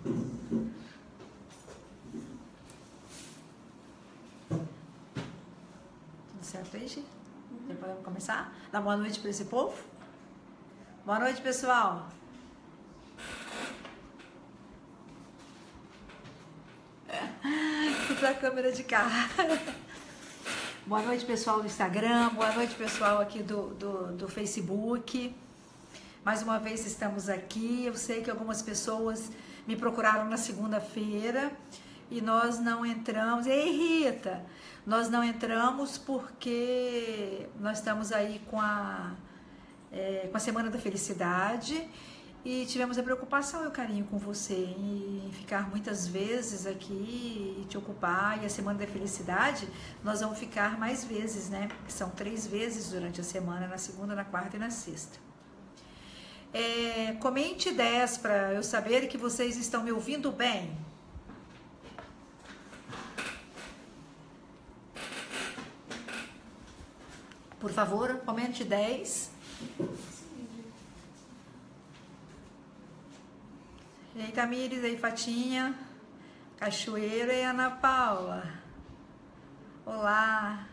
Tudo certo aí, Gi? Podemos começar? Dá boa noite para esse povo? Boa noite, pessoal. Fui pra câmera de cá. Boa noite, pessoal do Instagram. Boa noite, pessoal aqui do Facebook. Mais uma vez estamos aqui. Eu sei que algumas pessoas me procuraram na segunda-feira e nós não entramos. Ei, Rita! Nós não entramos porque nós estamos aí com a Semana da Felicidade e tivemos a preocupação e o carinho com você em ficar muitas vezes aqui e te ocupar. E a Semana da Felicidade nós vamos ficar mais vezes, né? São 3 vezes durante a semana, na segunda, na quarta e na sexta. Comente 10 para eu saber que vocês estão me ouvindo bem. Por favor, comente 10. E aí, Tamires, aí, Fatinha, Cachoeira e Ana Paula. Olá.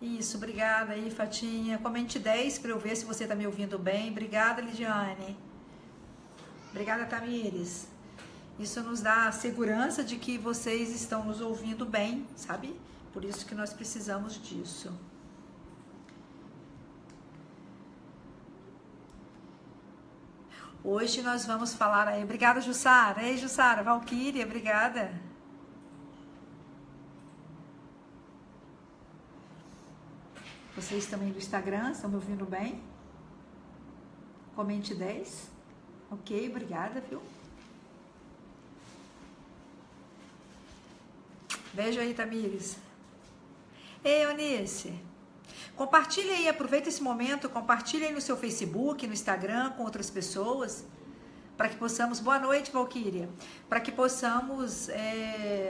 Isso, obrigada aí, Fatinha. Comente 10 para eu ver se você está me ouvindo bem. Obrigada, Lidiane. Obrigada, Tamires. Isso nos dá a segurança de que vocês estão nos ouvindo bem, sabe? Por isso que nós precisamos disso. Hoje nós vamos falar aí. Obrigada, Jussara. Ei, Jussara, Valquíria, obrigada. Vocês também do Instagram, estão me ouvindo bem? Comente 10. Ok, obrigada, viu? Beijo aí, Tamires. Ei, Eunice. Compartilhe aí, aproveita esse momento, compartilhe aí no seu Facebook, no Instagram, com outras pessoas, para que possamos, boa noite, Valquíria, para que possamos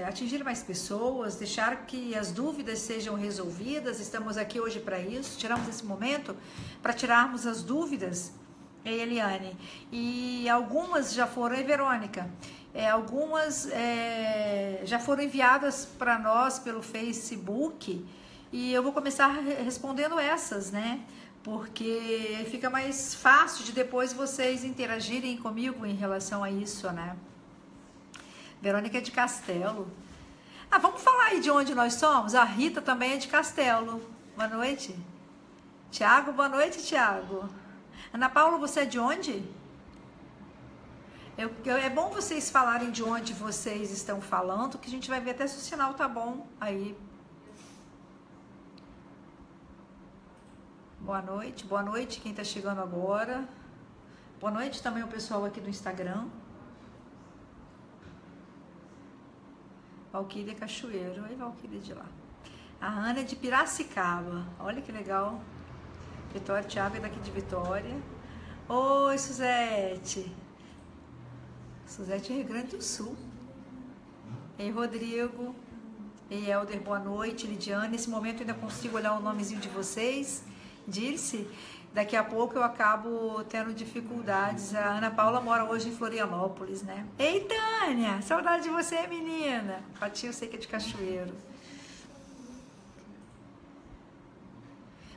atingir mais pessoas, deixar que as dúvidas sejam resolvidas. Estamos aqui hoje para isso, tiramos esse momento para tirarmos as dúvidas, Eliane, e algumas já foram, Verônica, algumas já foram enviadas para nós pelo Facebook. E eu vou começar respondendo essas, né? Porque fica mais fácil de depois vocês interagirem comigo em relação a isso, né? Verônica é de Castelo. Ah, vamos falar aí de onde nós somos? A Rita também é de Castelo. Boa noite. Tiago, boa noite, Tiago. Ana Paula, você é de onde? É bom vocês falarem de onde vocês estão falando, que a gente vai ver até se o sinal tá bom aí. Boa noite quem tá chegando agora. Boa noite também o pessoal aqui do Instagram. Valquíria Cachoeiro. Oi, Valquíria de lá. A Ana é de Piracicaba. Olha que legal. Vitória, Thiago é daqui de Vitória. Oi, Suzete. Suzete é Rio Grande do Sul. Ei, Rodrigo. Ei, Helder, boa noite. Lidiane, nesse momento eu ainda consigo olhar o nomezinho de vocês. Dirce, daqui a pouco eu acabo tendo dificuldades. A Ana Paula mora hoje em Florianópolis, né? Ei, Tânia, saudade de você, menina. Fatia, eu sei que é de Cachoeiro.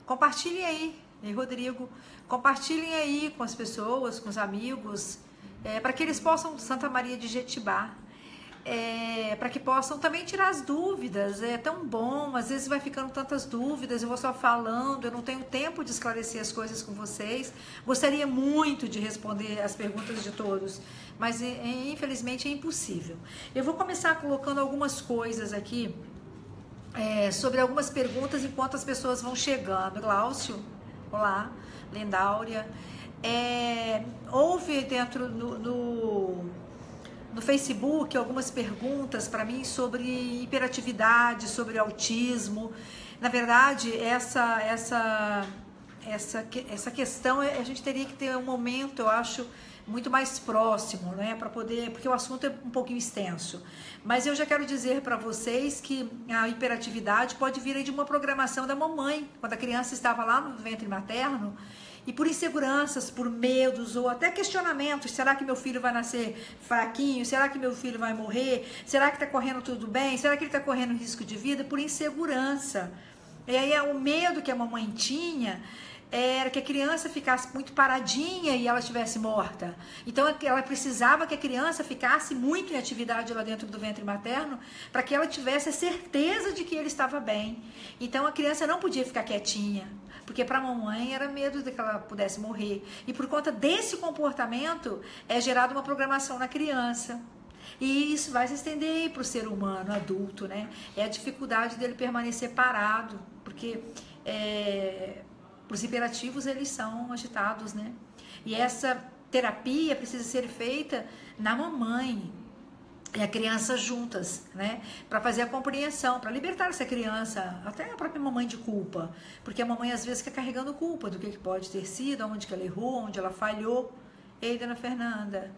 Compartilhem aí, ei, Rodrigo, compartilhem aí com as pessoas, com os amigos, para que eles possam, Santa Maria de Jetibá, para que possam também tirar as dúvidas. É tão bom, às vezes vai ficando tantas dúvidas, eu vou só falando, eu não tenho tempo de esclarecer as coisas com vocês. Gostaria muito de responder as perguntas de todos, mas infelizmente é impossível. Eu vou começar colocando algumas coisas aqui, sobre algumas perguntas enquanto as pessoas vão chegando. Glaucio, olá, Lendáurea. Houve dentro no Facebook algumas perguntas para mim sobre hiperatividade, sobre autismo. Na verdade, essa questão a gente teria que ter um momento, eu acho, muito mais próximo, né, para poder, porque o assunto é um pouquinho extenso. Mas eu já quero dizer para vocês que a hiperatividade pode vir aí de uma programação da mamãe, quando a criança estava lá no ventre materno. e por inseguranças, por medos ou até questionamentos, será que meu filho vai nascer fraquinho? Será que meu filho vai morrer? Será que está correndo tudo bem? Será que ele está correndo risco de vida? Por insegurança. E aí o medo que a mamãe tinha era que a criança ficasse muito paradinha e ela estivesse morta. Então ela precisava que a criança ficasse muito em atividade lá dentro do ventre materno para que ela tivesse a certeza de que ele estava bem. Então a criança não podia ficar quietinha, porque para a mamãe era medo de que ela pudesse morrer. E por conta desse comportamento é gerada uma programação na criança. E isso vai se estender para o ser humano adulto, né? É a dificuldade dele permanecer parado, porque os hiperativos, eles são agitados, né? E essa terapia precisa ser feita na mamãe e a criança juntas, né? Para fazer a compreensão, para libertar essa criança, até a própria mamãe de culpa. Porque a mamãe às vezes fica carregando culpa do que pode ter sido, onde que ela errou, onde ela falhou. Ei, dona Fernanda.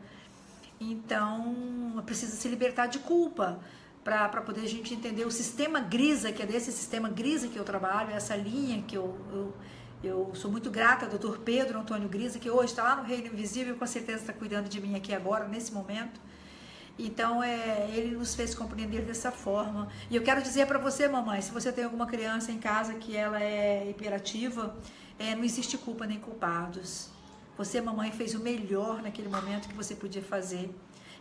Então, precisa se libertar de culpa para poder a gente entender o sistema Grisa, que é desse sistema Grisa que eu trabalho, essa linha que eu sou muito grata ao Dr. Pedro Antônio Grisa, que hoje está lá no Reino Invisível e com certeza está cuidando de mim aqui agora, nesse momento. Então, ele nos fez compreender dessa forma. E eu quero dizer para você, mamãe, se você tem alguma criança em casa que ela é hiperativa, não existe culpa nem culpados. Você, mamãe, fez o melhor naquele momento que você podia fazer.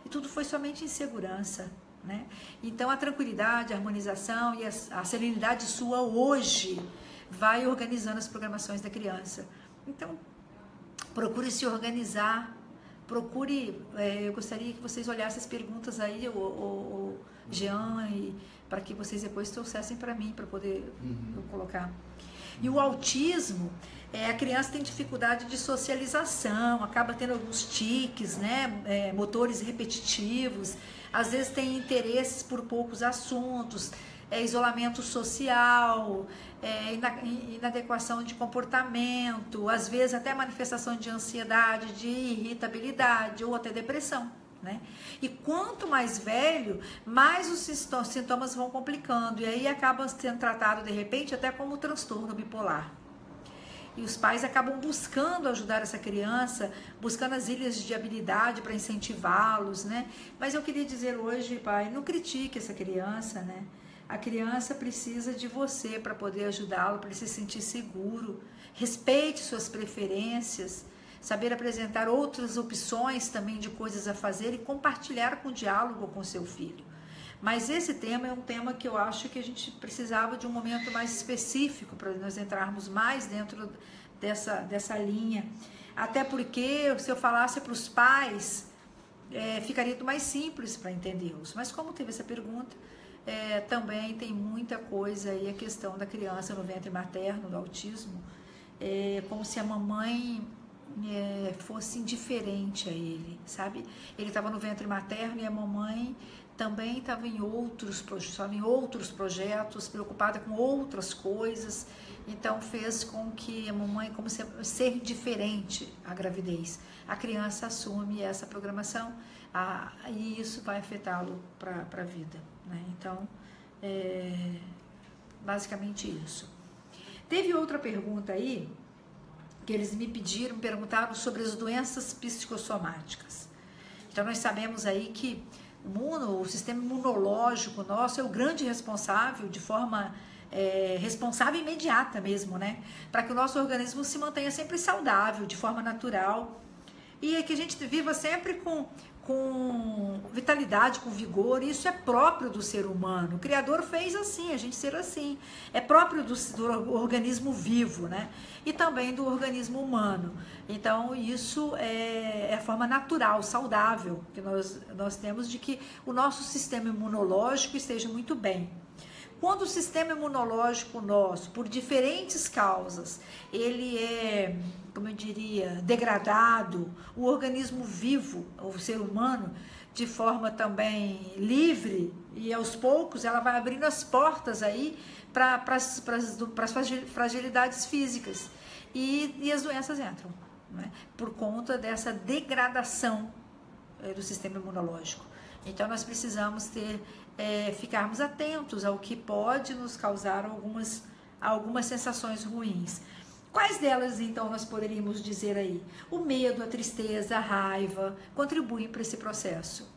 E tudo foi somente insegurança, né? Então, a tranquilidade, a harmonização e a serenidade sua hoje vai organizando as programações da criança. Então, procure se organizar. Procure, eu gostaria que vocês olhassem as perguntas aí, o Jean, para que vocês depois trouxessem para mim, para poder eu colocar. E o autismo, a criança tem dificuldade de socialização, acaba tendo alguns tiques, né, motores repetitivos, às vezes tem interesses por poucos assuntos, isolamento social, inadequação de comportamento, às vezes até manifestação de ansiedade, de irritabilidade ou até depressão, né? E quanto mais velho, mais os sintomas vão complicando e aí acaba sendo tratado de repente até como transtorno bipolar. E os pais acabam buscando ajudar essa criança, buscando as ilhas de habilidade para incentivá-los, né? Mas eu queria dizer hoje, pai, não critique essa criança, né? A criança precisa de você para poder ajudá-lo, para ele se sentir seguro. Respeite suas preferências, saber apresentar outras opções também de coisas a fazer e compartilhar com diálogo com seu filho. Mas esse tema é um tema que eu acho que a gente precisava de um momento mais específico para nós entrarmos mais dentro dessa linha. Até porque, se eu falasse para os pais, ficaria mais simples para entendê-los. Mas como teve essa pergunta, também tem muita coisa aí, a questão da criança no ventre materno, do autismo, como se a mamãe fosse indiferente a ele, sabe? Ele estava no ventre materno e a mamãe também estava em outros projetos, preocupada com outras coisas, então fez com que a mamãe, como ser indiferente à gravidez. A criança assume essa programação e isso vai afetá-lo para a vida, né? Então, basicamente isso. Teve outra pergunta aí, que eles me perguntaram sobre as doenças psicossomáticas. Então, nós sabemos aí que o sistema imunológico nosso é o grande responsável, de forma responsável e imediata mesmo, né? Para que o nosso organismo se mantenha sempre saudável, de forma natural. E que a gente viva sempre com vitalidade, com vigor. Isso é próprio do ser humano. O Criador fez assim, a gente ser assim. É próprio do organismo vivo, né? E também do organismo humano. Então, isso é a forma natural, saudável, que nós temos de que o nosso sistema imunológico esteja muito bem. Quando o sistema imunológico nosso, por diferentes causas, ele é, como eu diria, degradado, o organismo vivo, o ser humano, de forma também livre, e aos poucos ela vai abrindo as portas aí para as fragilidades físicas. E as doenças entram, né? Por conta dessa degradação do sistema imunológico. Então, nós precisamos ficarmos atentos ao que pode nos causar algumas sensações ruins. Quais delas, então, nós poderíamos dizer aí? O medo, a tristeza, a raiva contribuem para esse processo.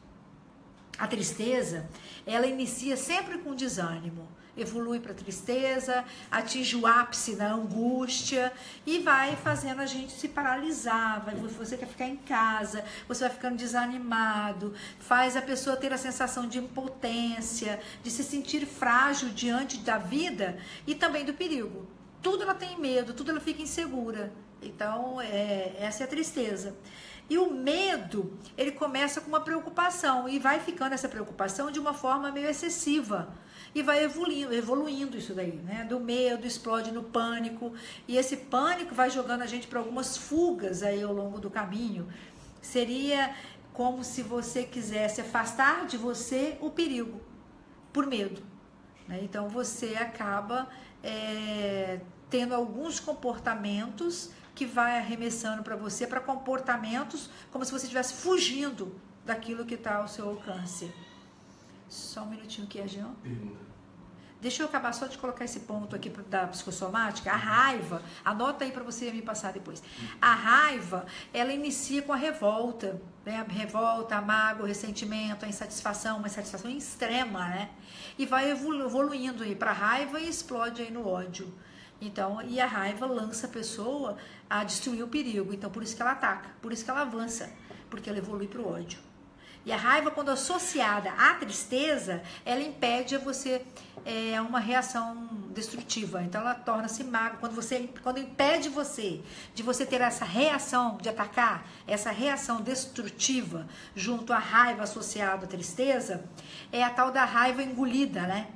A tristeza, ela inicia sempre com desânimo, evolui para a tristeza, atinge o ápice da angústia e vai fazendo a gente se paralisar, você quer ficar em casa, você vai ficando desanimado, faz a pessoa ter a sensação de impotência, de se sentir frágil diante da vida e também do perigo. Tudo ela tem medo, tudo ela fica insegura. Então, essa é a tristeza. E o medo, ele começa com uma preocupação e vai ficando essa preocupação de uma forma meio excessiva. E vai evoluindo isso daí, né? Do medo, explode no pânico. E esse pânico vai jogando a gente para algumas fugas aí ao longo do caminho. Seria como se você quisesse afastar de você o perigo, por medo, né? Então você acaba tendo alguns comportamentos que vai arremessando para você, para comportamentos como se você estivesse fugindo daquilo que está ao seu alcance. Só um minutinho aqui, Jean. Deixa eu acabar só de colocar esse ponto aqui da psicossomática. A raiva, anota aí para você me passar depois. A raiva, ela inicia com a revolta, né? A revolta, a mágoa, o ressentimento, a insatisfação, uma insatisfação extrema, né? E vai evoluindo aí para a raiva e explode aí no ódio. Então, e a raiva lança a pessoa a destruir o perigo. Então, por isso que ela ataca, por isso que ela avança, porque ela evolui para o ódio. E a raiva, quando associada à tristeza, ela impede você uma reação destrutiva. Então, ela torna-se mágoa. Quando impede você de você ter essa reação de atacar, essa reação destrutiva junto à raiva associada à tristeza, é a tal da raiva engolida, né?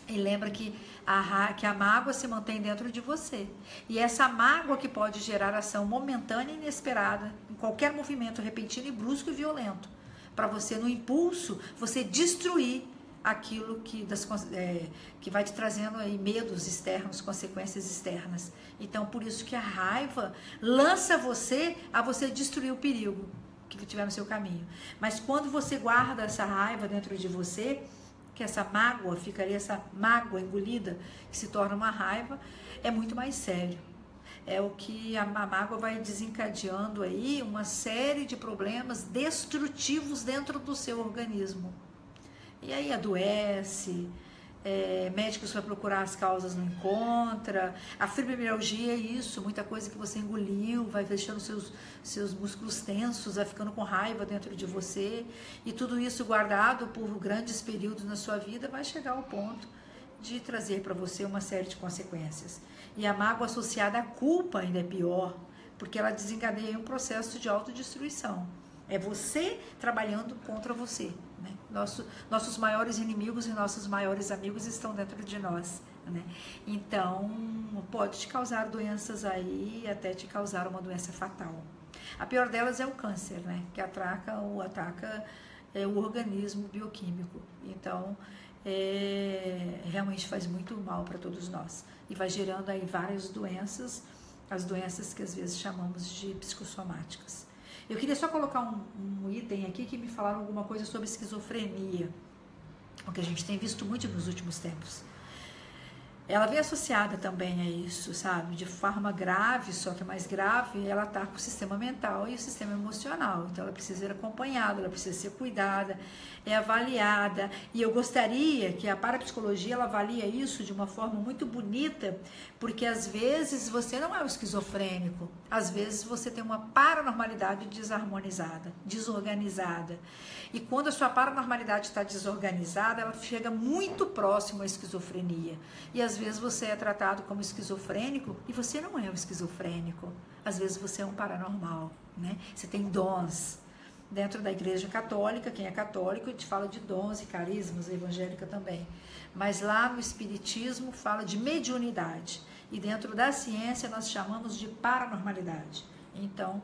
E lembra que a mágoa se mantém dentro de você. E essa mágoa que pode gerar ação momentânea e inesperada, em qualquer movimento repentino e brusco e violento. Para você, no impulso, você destruir aquilo que vai te trazendo aí medos externos, consequências externas. Então, por isso que a raiva lança você a você destruir o perigo que tiver no seu caminho. Mas quando você guarda essa raiva dentro de você, que essa mágoa, ficaria essa mágoa engolida, que se torna uma raiva, é muito mais sério. É o que a mágoa vai desencadeando aí uma série de problemas destrutivos dentro do seu organismo. E aí adoece, médicos vai procurar as causas, não encontra. A fibromialgia é isso, muita coisa que você engoliu, vai deixando seus músculos tensos, vai ficando com raiva dentro de você. E tudo isso guardado por grandes períodos na sua vida vai chegar ao ponto de trazer para você uma série de consequências. E a mágoa associada à culpa ainda é pior, porque ela desencadeia um processo de autodestruição. É você trabalhando contra você, né? Nossos maiores inimigos e nossos maiores amigos estão dentro de nós, né? Então, pode te causar doenças aí, até te causar uma doença fatal. A pior delas é o câncer, né? Que ataca o organismo bioquímico. Então, realmente faz muito mal para todos nós. E vai gerando aí várias doenças, as doenças que às vezes chamamos de psicossomáticas. Eu queria só colocar um item aqui que me falaram alguma coisa sobre esquizofrenia, o que a gente tem visto muito nos últimos tempos. Ela vem associada também a isso, sabe? De forma grave, só que mais grave, ela ataca o sistema mental e o sistema emocional. Então, ela precisa ser acompanhada, ela precisa ser cuidada, avaliada. E eu gostaria que a parapsicologia, ela avalie isso de uma forma muito bonita, porque às vezes você não é o esquizofrênico, às vezes você tem uma paranormalidade desarmonizada, desorganizada. E quando a sua paranormalidade está desorganizada, ela chega muito próximo à esquizofrenia. E às vezes você é tratado como esquizofrênico e você não é um esquizofrênico. Às vezes você é um paranormal, né? Você tem dons. Dentro da Igreja Católica, quem é católico, a gente fala de dons e carismas, a evangélica também. Mas lá no Espiritismo fala de mediunidade. E dentro da ciência nós chamamos de paranormalidade. Então,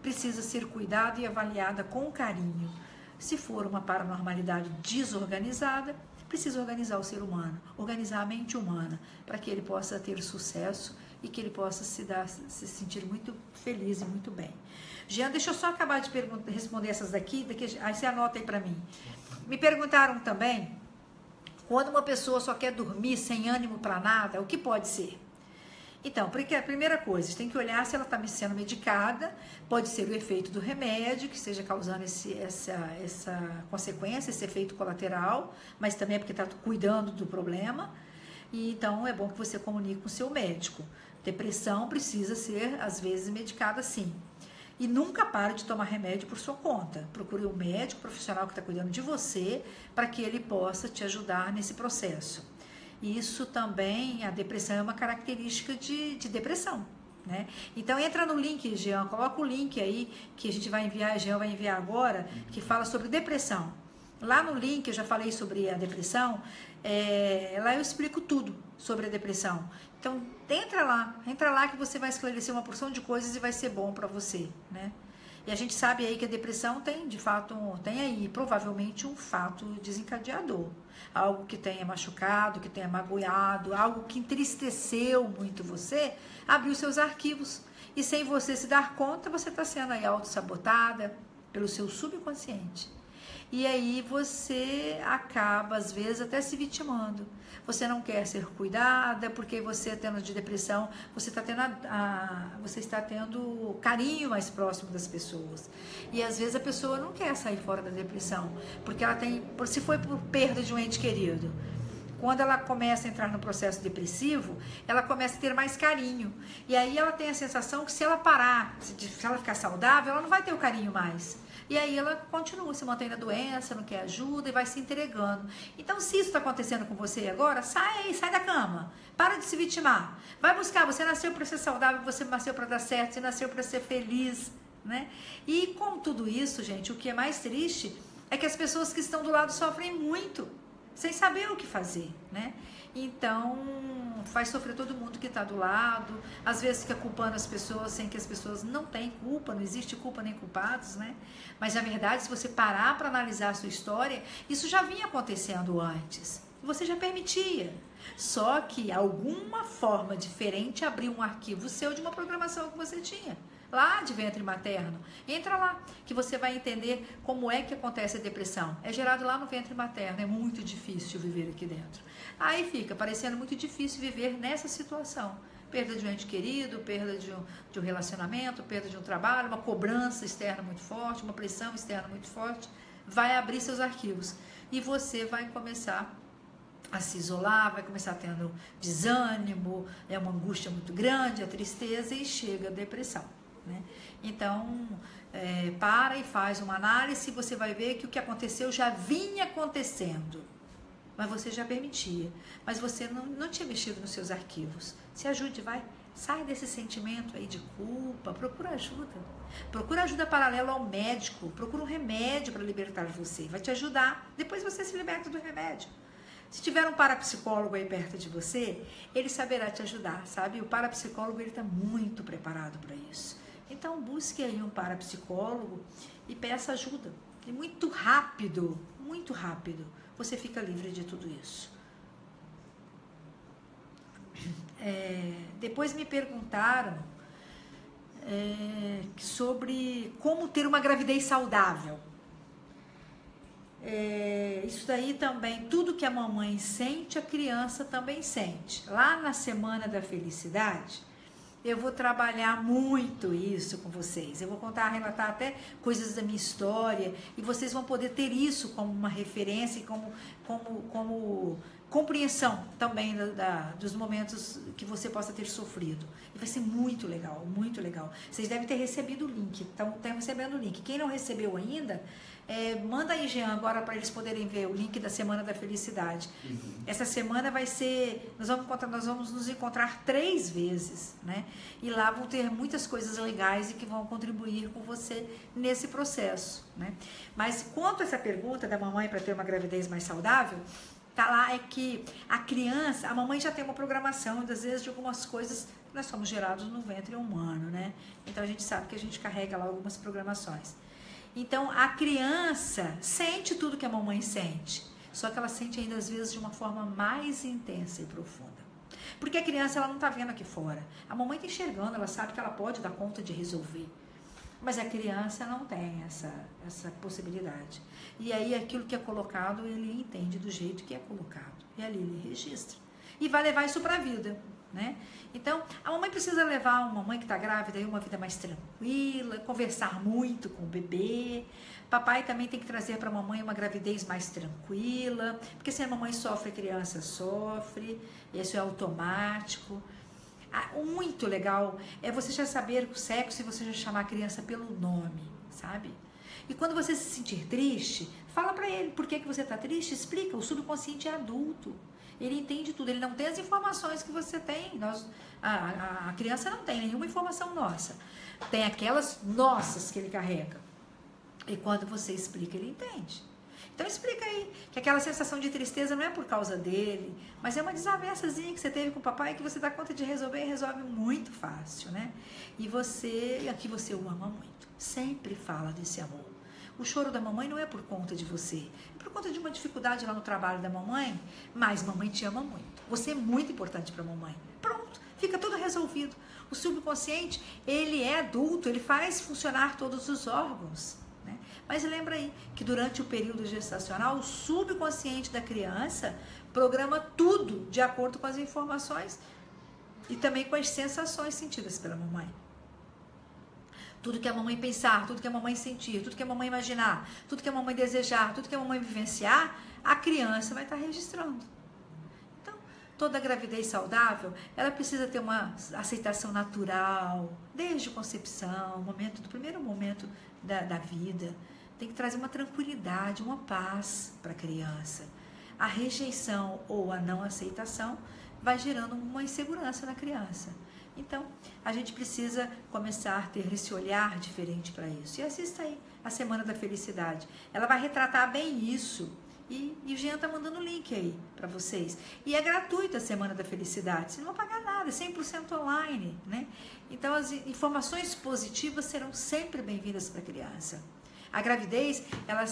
precisa ser cuidada e avaliada com carinho. Se for uma paranormalidade desorganizada, precisa organizar o ser humano, organizar a mente humana, para que ele possa ter sucesso e que ele possa se sentir muito feliz e muito bem. Jean, deixa eu só acabar de responder essas daqui, aí você anota aí para mim. Me perguntaram também, quando uma pessoa só quer dormir sem ânimo para nada, o que pode ser? Então, porque a primeira coisa, a gente tem que olhar se ela está sendo medicada, pode ser o efeito do remédio, que esteja causando essa consequência, esse efeito colateral, mas também é porque está cuidando do problema. E então é bom que você comunique com o seu médico. Depressão precisa ser, às vezes, medicada sim. E nunca pare de tomar remédio por sua conta. Procure um médico profissional que está cuidando de você para que ele possa te ajudar nesse processo. Isso também, a depressão é uma característica de depressão, né? Então entra no link, Jean, coloca o link aí que a gente vai enviar, Jean vai enviar agora, que fala sobre depressão. Lá no link eu já falei sobre a depressão, lá eu explico tudo sobre a depressão. Então entra lá que você vai esclarecer uma porção de coisas e vai ser bom para você, né? E a gente sabe aí que a depressão tem, de fato, tem aí provavelmente um fato desencadeador. Algo que tenha machucado, que tenha magoado, algo que entristeceu muito você, abriu seus arquivos. E sem você se dar conta, você está sendo aí autossabotada pelo seu subconsciente. E aí você acaba, às vezes, até se vitimando. Você não quer ser cuidada, porque você, tendo de depressão, você está tendo carinho mais próximo das pessoas. E às vezes a pessoa não quer sair fora da depressão, porque ela tem, se foi por perda de um ente querido. Quando ela começa a entrar no processo depressivo, ela começa a ter mais carinho. E aí ela tem a sensação que se ela parar, se ela ficar saudável, ela não vai ter o carinho mais. E aí ela continua, se mantém na doença, não quer ajuda e vai se entregando. Então, se isso está acontecendo com você agora, sai da cama. Para de se vitimar. Vai buscar, você nasceu para ser saudável, você nasceu para dar certo, você nasceu para ser feliz, né? E com tudo isso, gente, o que é mais triste é que as pessoas que estão do lado sofrem muito, sem saber o que fazer, né? Então, faz sofrer todo mundo que está do lado, às vezes fica culpando as pessoas, sem que as pessoas não têm culpa, não existe culpa nem culpados, né? Mas, na verdade, se você parar para analisar a sua história, isso já vinha acontecendo antes, você já permitia, só que alguma forma diferente abriu um arquivo seu de uma programação que você tinha, lá de ventre materno. Entra lá, que você vai entender como é que acontece a depressão. É gerado lá no ventre materno, é muito difícil viver aqui dentro. Aí fica parecendo muito difícil viver nessa situação. Perda de um ente querido, perda de um relacionamento, perda de um trabalho, uma cobrança externa muito forte, uma pressão externa muito forte, vai abrir seus arquivos. E você vai começar a se isolar, vai começar tendo desânimo, é uma angústia muito grande, a tristeza e chega a depressão, né? Então, para e faz uma análise e você vai ver que o que aconteceu já vinha acontecendo, mas você já permitia, mas você não tinha mexido nos seus arquivos. Se ajude, vai, sai desse sentimento aí de culpa, procura ajuda paralela ao médico, procura um remédio para libertar você, vai te ajudar, depois você se liberta do remédio. Se tiver um parapsicólogo aí perto de você, ele saberá te ajudar, sabe? O parapsicólogo, ele está muito preparado para isso. Então, busque aí um parapsicólogo e peça ajuda. E muito rápido, você fica livre de tudo isso. Depois me perguntaram sobre como ter uma gravidez saudável. Isso daí também, tudo que a mamãe sente, a criança também sente. Lá na Semana da Felicidade, eu vou trabalhar muito isso com vocês. Eu vou relatar até coisas da minha história e vocês vão poder ter isso como uma referência e como compreensão também dos momentos que você possa ter sofrido. E vai ser muito legal, muito legal. Vocês devem ter recebido o link, estão recebendo o link. Quem não recebeu ainda, manda aí, Jean, agora para eles poderem ver o link da Semana da Felicidade. Essa semana vai ser, nós vamos nos encontrar 3 vezes, né? E lá vão ter muitas coisas legais e que vão contribuir com você nesse processo, né? Mas quanto a essa pergunta da mamãe para ter uma gravidez mais saudável, tá lá, é que a criança, a mamãe já tem uma programação, às vezes, de algumas coisas, nós somos gerados no ventre humano, né? Então a gente sabe que a gente carrega lá algumas programações. Então a criança sente tudo que a mamãe sente, só que ela sente ainda às vezes de uma forma mais intensa e profunda. Porque a criança, ela não tá vendo aqui fora. A mamãe tá enxergando, ela sabe que ela pode dar conta de resolver. Mas a criança não tem essa possibilidade. E aí aquilo que é colocado, ele entende do jeito que é colocado. E ali ele registra. E vai levar isso para a vida. né? Então, a mamãe precisa levar uma mãe que está grávida aí uma vida mais tranquila, conversar muito com o bebê. Papai também tem que trazer para a mamãe uma gravidez mais tranquila, porque se a mamãe sofre, a criança sofre, isso é automático. O muito legal é você já saber o sexo e você já chamar a criança pelo nome, sabe? E quando você se sentir triste, fala para ele por que você está triste, explica. O subconsciente é adulto, ele entende tudo, ele não tem as informações que você tem. A criança não tem nenhuma informação nossa, tem aquelas nossas que ele carrega. E quando você explica, ele entende. Então explica aí que aquela sensação de tristeza não é por causa dele, mas é uma desavençazinha que você teve com o papai que você dá conta de resolver e resolve muito fácil, né? E aqui você o ama muito. Sempre fala desse amor. O choro da mamãe não é por conta de você, é por conta de uma dificuldade lá no trabalho da mamãe, mas mamãe te ama muito. Você é muito importante para a mamãe. Pronto, fica tudo resolvido. O subconsciente, ele é adulto, ele faz funcionar todos os órgãos. Mas lembra aí que durante o período gestacional, o subconsciente da criança programa tudo de acordo com as informações e também com as sensações sentidas pela mamãe. Tudo que a mamãe pensar, tudo que a mamãe sentir, tudo que a mamãe imaginar, tudo que a mamãe desejar, tudo que a mamãe vivenciar, a criança vai estar registrando. Então, toda gravidez saudável, ela precisa ter uma aceitação natural, desde a concepção, do primeiro momento da vida. Tem que trazer uma tranquilidade, uma paz para a criança. A rejeição ou a não aceitação vai gerando uma insegurança na criança. Então, a gente precisa começar a ter esse olhar diferente para isso. E assista aí a Semana da Felicidade. Ela vai retratar bem isso. E o Jean tá mandando o link aí para vocês. E é gratuita a Semana da Felicidade. Você não vai pagar nada, é 100% online, né? Então, as informações positivas serão sempre bem-vindas para a criança. A gravidez, ela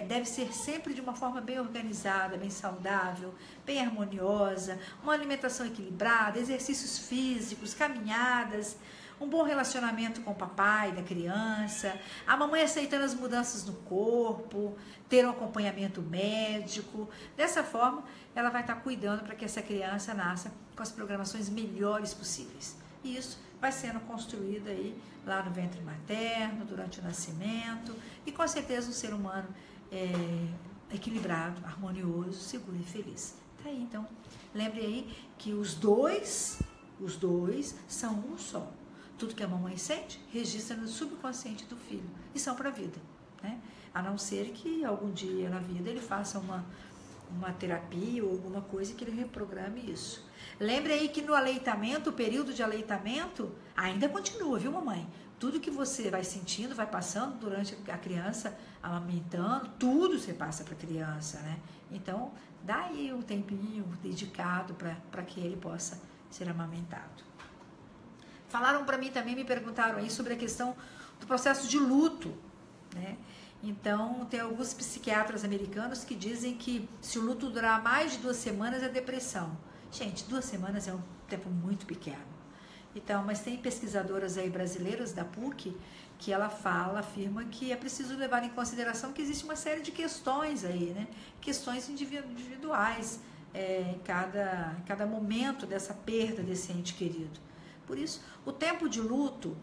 deve ser sempre de uma forma bem organizada, bem saudável, bem harmoniosa, uma alimentação equilibrada, exercícios físicos, caminhadas, um bom relacionamento com o papai da criança, a mamãe aceitando as mudanças no corpo, ter um acompanhamento médico. Dessa forma, ela vai estar cuidando para que essa criança nasça com as programações melhores possíveis. E isso vai sendo construído aí lá no ventre materno, durante o nascimento, e com certeza um ser humano equilibrado, harmonioso, seguro e feliz. Tá aí, então, lembre aí que os dois são um só. Tudo que a mamãe sente, registra no subconsciente do filho, e são para a vida, né? A não ser que algum dia na vida ele faça uma terapia ou alguma coisa que ele reprograme isso. Lembre aí que no aleitamento, o período de aleitamento ainda continua, viu, mamãe? Tudo que você vai sentindo, vai passando durante a criança amamentando, tudo você passa para a criança, né? Então, dá aí um tempinho dedicado para que ele possa ser amamentado. Falaram para mim também, me perguntaram aí sobre a questão do processo de luto, né? Então, tem alguns psiquiatras americanos que dizem que se o luto durar mais de 2 semanas é depressão. Gente, 2 semanas é um tempo muito pequeno. Então, mas tem pesquisadoras aí brasileiras da PUC que ela afirma que é preciso levar em consideração que existe uma série de questões aí, né? Questões individuais em cada momento dessa perda desse ente querido. Por isso, o tempo de luto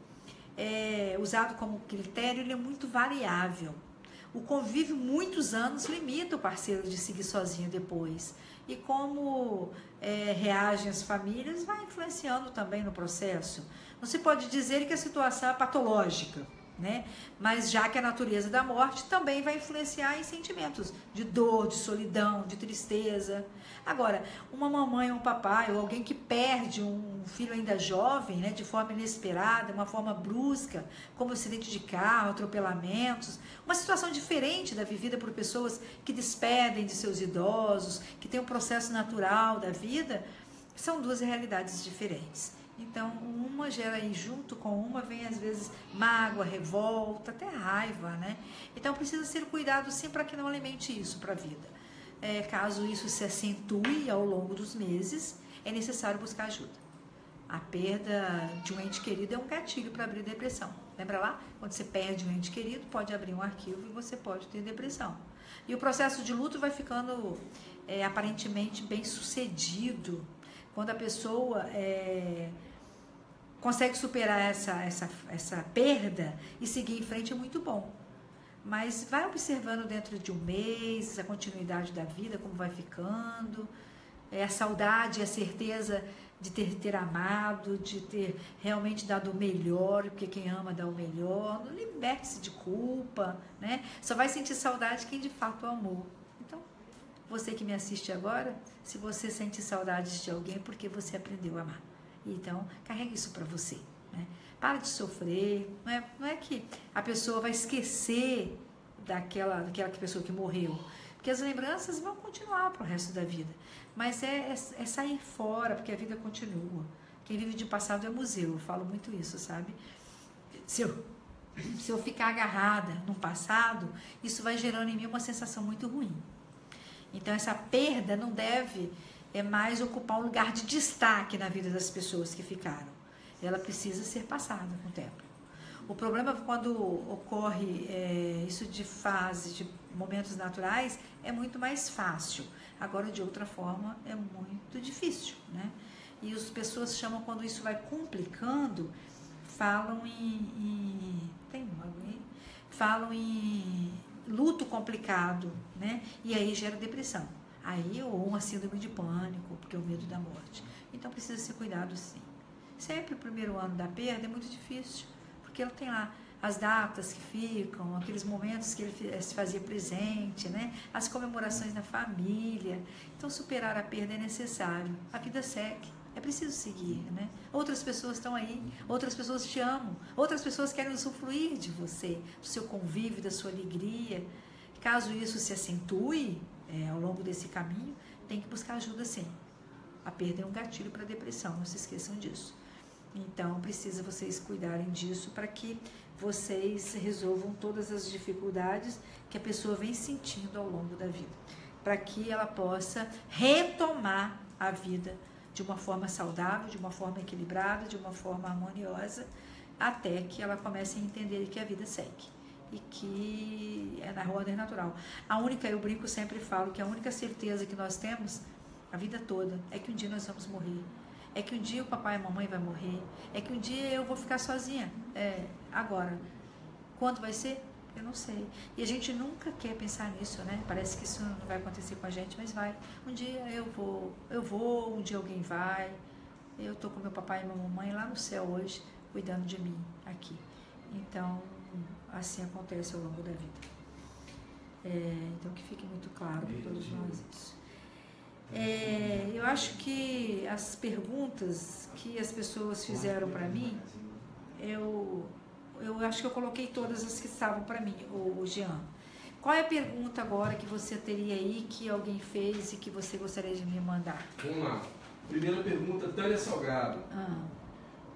usado como critério, ele é muito variável. O convívio muitos anos limita o parceiro de seguir sozinho depois. E como reagem as famílias vai influenciando também no processo. Não se pode dizer que a situação é patológica, né? Mas já que a natureza da morte também vai influenciar em sentimentos de dor, de solidão, de tristeza. Agora, uma mamãe ou um papai ou alguém que perde um filho ainda jovem, né, de forma inesperada, uma forma brusca, como acidente de carro, atropelamentos, uma situação diferente da vivida por pessoas que despedem de seus idosos, que tem um processo natural da vida, são 2 realidades diferentes. Então, uma gera aí, junto com uma, vem às vezes mágoa, revolta, até raiva, né? Então, precisa ser cuidado sim para que não alimente isso para a vida. Caso isso se acentue ao longo dos meses, é necessário buscar ajuda. A perda de um ente querido é um gatilho para abrir depressão. Lembra lá? Quando você perde um ente querido, pode abrir um arquivo e você pode ter depressão. E o processo de luto vai ficando aparentemente bem sucedido Quando a pessoa consegue superar essa perda e seguir em frente, é muito bom. Mas vai observando dentro de um mês a continuidade da vida, como vai ficando, a saudade, a certeza de ter amado, de ter realmente dado o melhor, porque quem ama dá o melhor. Não liberte-se de culpa, né? Só vai sentir saudade quem de fato amou. Então, você que me assiste agora, se você sente saudades de alguém, porque você aprendeu a amar. Então, carregue isso para você, né? Para de sofrer, não é que a pessoa vai esquecer daquela pessoa que morreu, porque as lembranças vão continuar para o resto da vida, mas é sair fora, porque a vida continua. Quem vive de passado é museu, eu falo muito isso, sabe? Se eu ficar agarrada no passado, isso vai gerando em mim uma sensação muito ruim. Então essa perda não deve mais ocupar um lugar de destaque na vida das pessoas que ficaram. Ela precisa ser passada com o tempo. O problema quando ocorre isso de fase, de momentos naturais, é muito mais fácil. Agora, de outra forma, é muito difícil, né? E as pessoas chamam, quando isso vai complicando, falam falam em luto complicado, né? E aí gera depressão. Aí, ou uma síndrome de pânico, porque é o medo da morte. Então, precisa ser cuidado, sim. Sempre o primeiro ano da perda é muito difícil, porque ela tem lá as datas que ficam, aqueles momentos que ele se fazia presente, né? As comemorações na família. Então, superar a perda é necessário. A vida segue, é preciso seguir, né? Outras pessoas estão aí, outras pessoas te amam, outras pessoas querem usufruir de você, do seu convívio, da sua alegria. Caso isso se acentue ao longo desse caminho, tem que buscar ajuda, sim. A perda é um gatilho para a depressão, não se esqueçam disso. Então, precisa vocês cuidarem disso para que vocês resolvam todas as dificuldades que a pessoa vem sentindo ao longo da vida, para que ela possa retomar a vida de uma forma saudável, de uma forma equilibrada, de uma forma harmoniosa, até que ela comece a entender que a vida segue e que é na ordem natural. Eu brinco, sempre falo que a única certeza que nós temos a vida toda é que um dia nós vamos morrer. É que um dia o papai e a mamãe vai morrer. É que um dia eu vou ficar sozinha. Agora, quando vai ser? Eu não sei. E a gente nunca quer pensar nisso, né? Parece que isso não vai acontecer com a gente, mas vai. Um dia eu vou, um dia alguém vai. Eu tô com meu papai e minha mamãe lá no céu hoje, cuidando de mim aqui. Então, assim acontece ao longo da vida. Então, que fique muito claro para todos nós isso. Eu acho que as perguntas que as pessoas fizeram para mim, eu acho que eu coloquei todas as que estavam para mim, o Jean. Qual é a pergunta agora que você teria aí, que alguém fez e que você gostaria de me mandar? Vamos lá. Primeira pergunta, Tânia Salgado.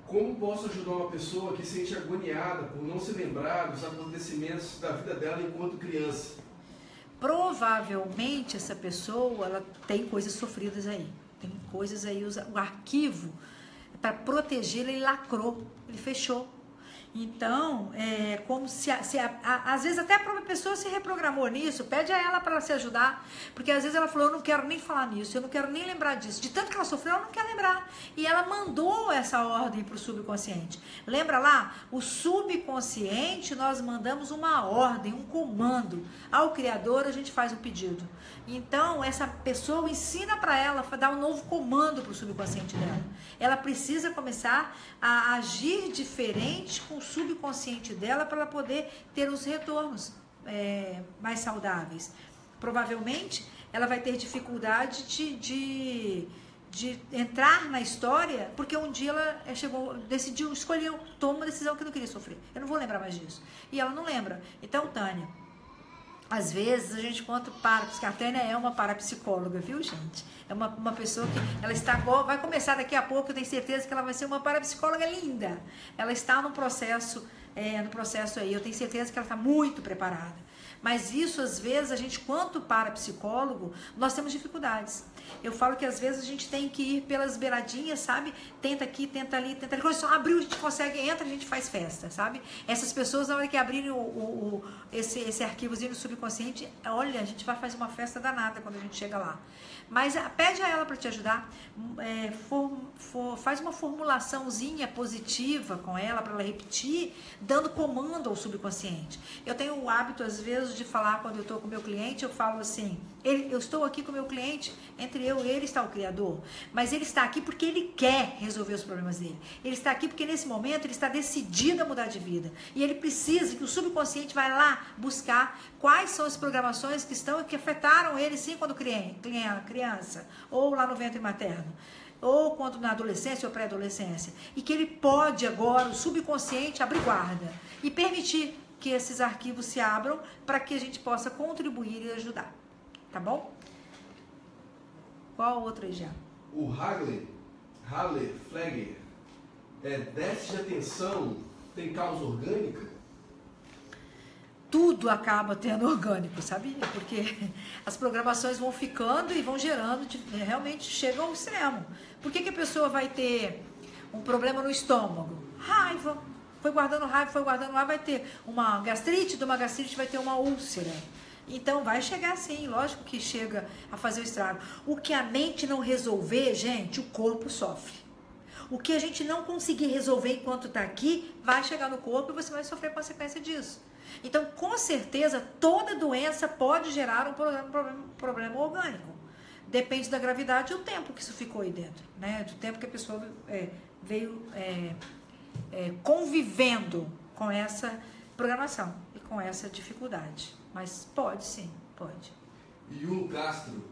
Como posso ajudar uma pessoa que se sente agoniada por não se lembrar dos acontecimentos da vida dela enquanto criança? Provavelmente essa pessoa, ela tem coisas sofridas aí. Tem coisas aí, o arquivo, para protegê-la, ele lacrou, ele fechou. Então, como se às vezes até a própria pessoa se reprogramou nisso, pede a ela para ela se ajudar, porque às vezes ela falou, eu não quero nem falar nisso, eu não quero nem lembrar disso, de tanto que ela sofreu, ela não quer lembrar, e ela mandou essa ordem para o subconsciente. Lembra lá? O subconsciente, nós mandamos uma ordem, um comando, ao Criador a gente faz um pedido. Então, essa pessoa ensina para ela, dar um novo comando para o subconsciente dela. Ela precisa começar a agir diferente com o subconsciente dela para ela poder ter os retornos mais saudáveis. Provavelmente, ela vai ter dificuldade de entrar na história, porque um dia ela decidiu, escolheu, tomou uma decisão que não queria sofrer. Eu não vou lembrar mais disso. E ela não lembra. Então, Tânia, às vezes a gente conta porque a Tânia é uma parapsicóloga, viu, gente? É uma pessoa que ela vai começar daqui a pouco, eu tenho certeza que ela vai ser uma parapsicóloga linda. Ela está num processo no processo aí. Eu tenho certeza que ela está muito preparada. Mas isso, às vezes, a gente, quanto para psicólogo, nós temos dificuldades. Eu falo que, às vezes, a gente tem que ir pelas beiradinhas, sabe? Tenta aqui, tenta ali, tenta ali. Quando só abriu, a gente consegue, entra, a gente faz festa, sabe? Essas pessoas, na hora que abrirem esse arquivozinho no subconsciente, olha, a gente vai fazer uma festa danada quando a gente chega lá. Mas pede a ela para te ajudar, faz uma formulaçãozinha positiva com ela, para ela repetir, dando comando ao subconsciente. Eu tenho o hábito, às vezes, de falar, quando eu estou com o meu cliente, eu falo assim, eu estou aqui com o meu cliente, entre eu e ele está o Criador, mas ele está aqui porque ele quer resolver os problemas dele. Ele está aqui porque, nesse momento, ele está decidido a mudar de vida. E ele precisa que o subconsciente vai lá buscar quais são as programações que afetaram ele, sim, quando criança, ou lá no ventre materno, ou quando na adolescência ou pré-adolescência, e que ele pode agora, o subconsciente, abrir guarda e permitir que esses arquivos se abram para que a gente possa contribuir e ajudar, tá bom? Qual outra aí já? O Halle Flagger, déficit de atenção tem causa orgânica? Tudo acaba tendo orgânico, sabia? Porque as programações vão ficando e vão gerando, realmente chegam ao extremo. Por que a pessoa vai ter um problema no estômago? Raiva. Foi guardando raiva, vai ter uma gastrite, de uma gastrite vai ter uma úlcera. Então vai chegar sim, lógico que chega a fazer o estrago. O que a mente não resolver, gente, o corpo sofre. O que a gente não conseguir resolver enquanto está aqui, vai chegar no corpo e você vai sofrer consequência disso. Então, com certeza, toda doença pode gerar um problema orgânico. Depende da gravidade e o tempo que isso ficou aí dentro, né? Do tempo que a pessoa veio convivendo com essa programação e com essa dificuldade. Mas pode sim, pode. Yuno Castro,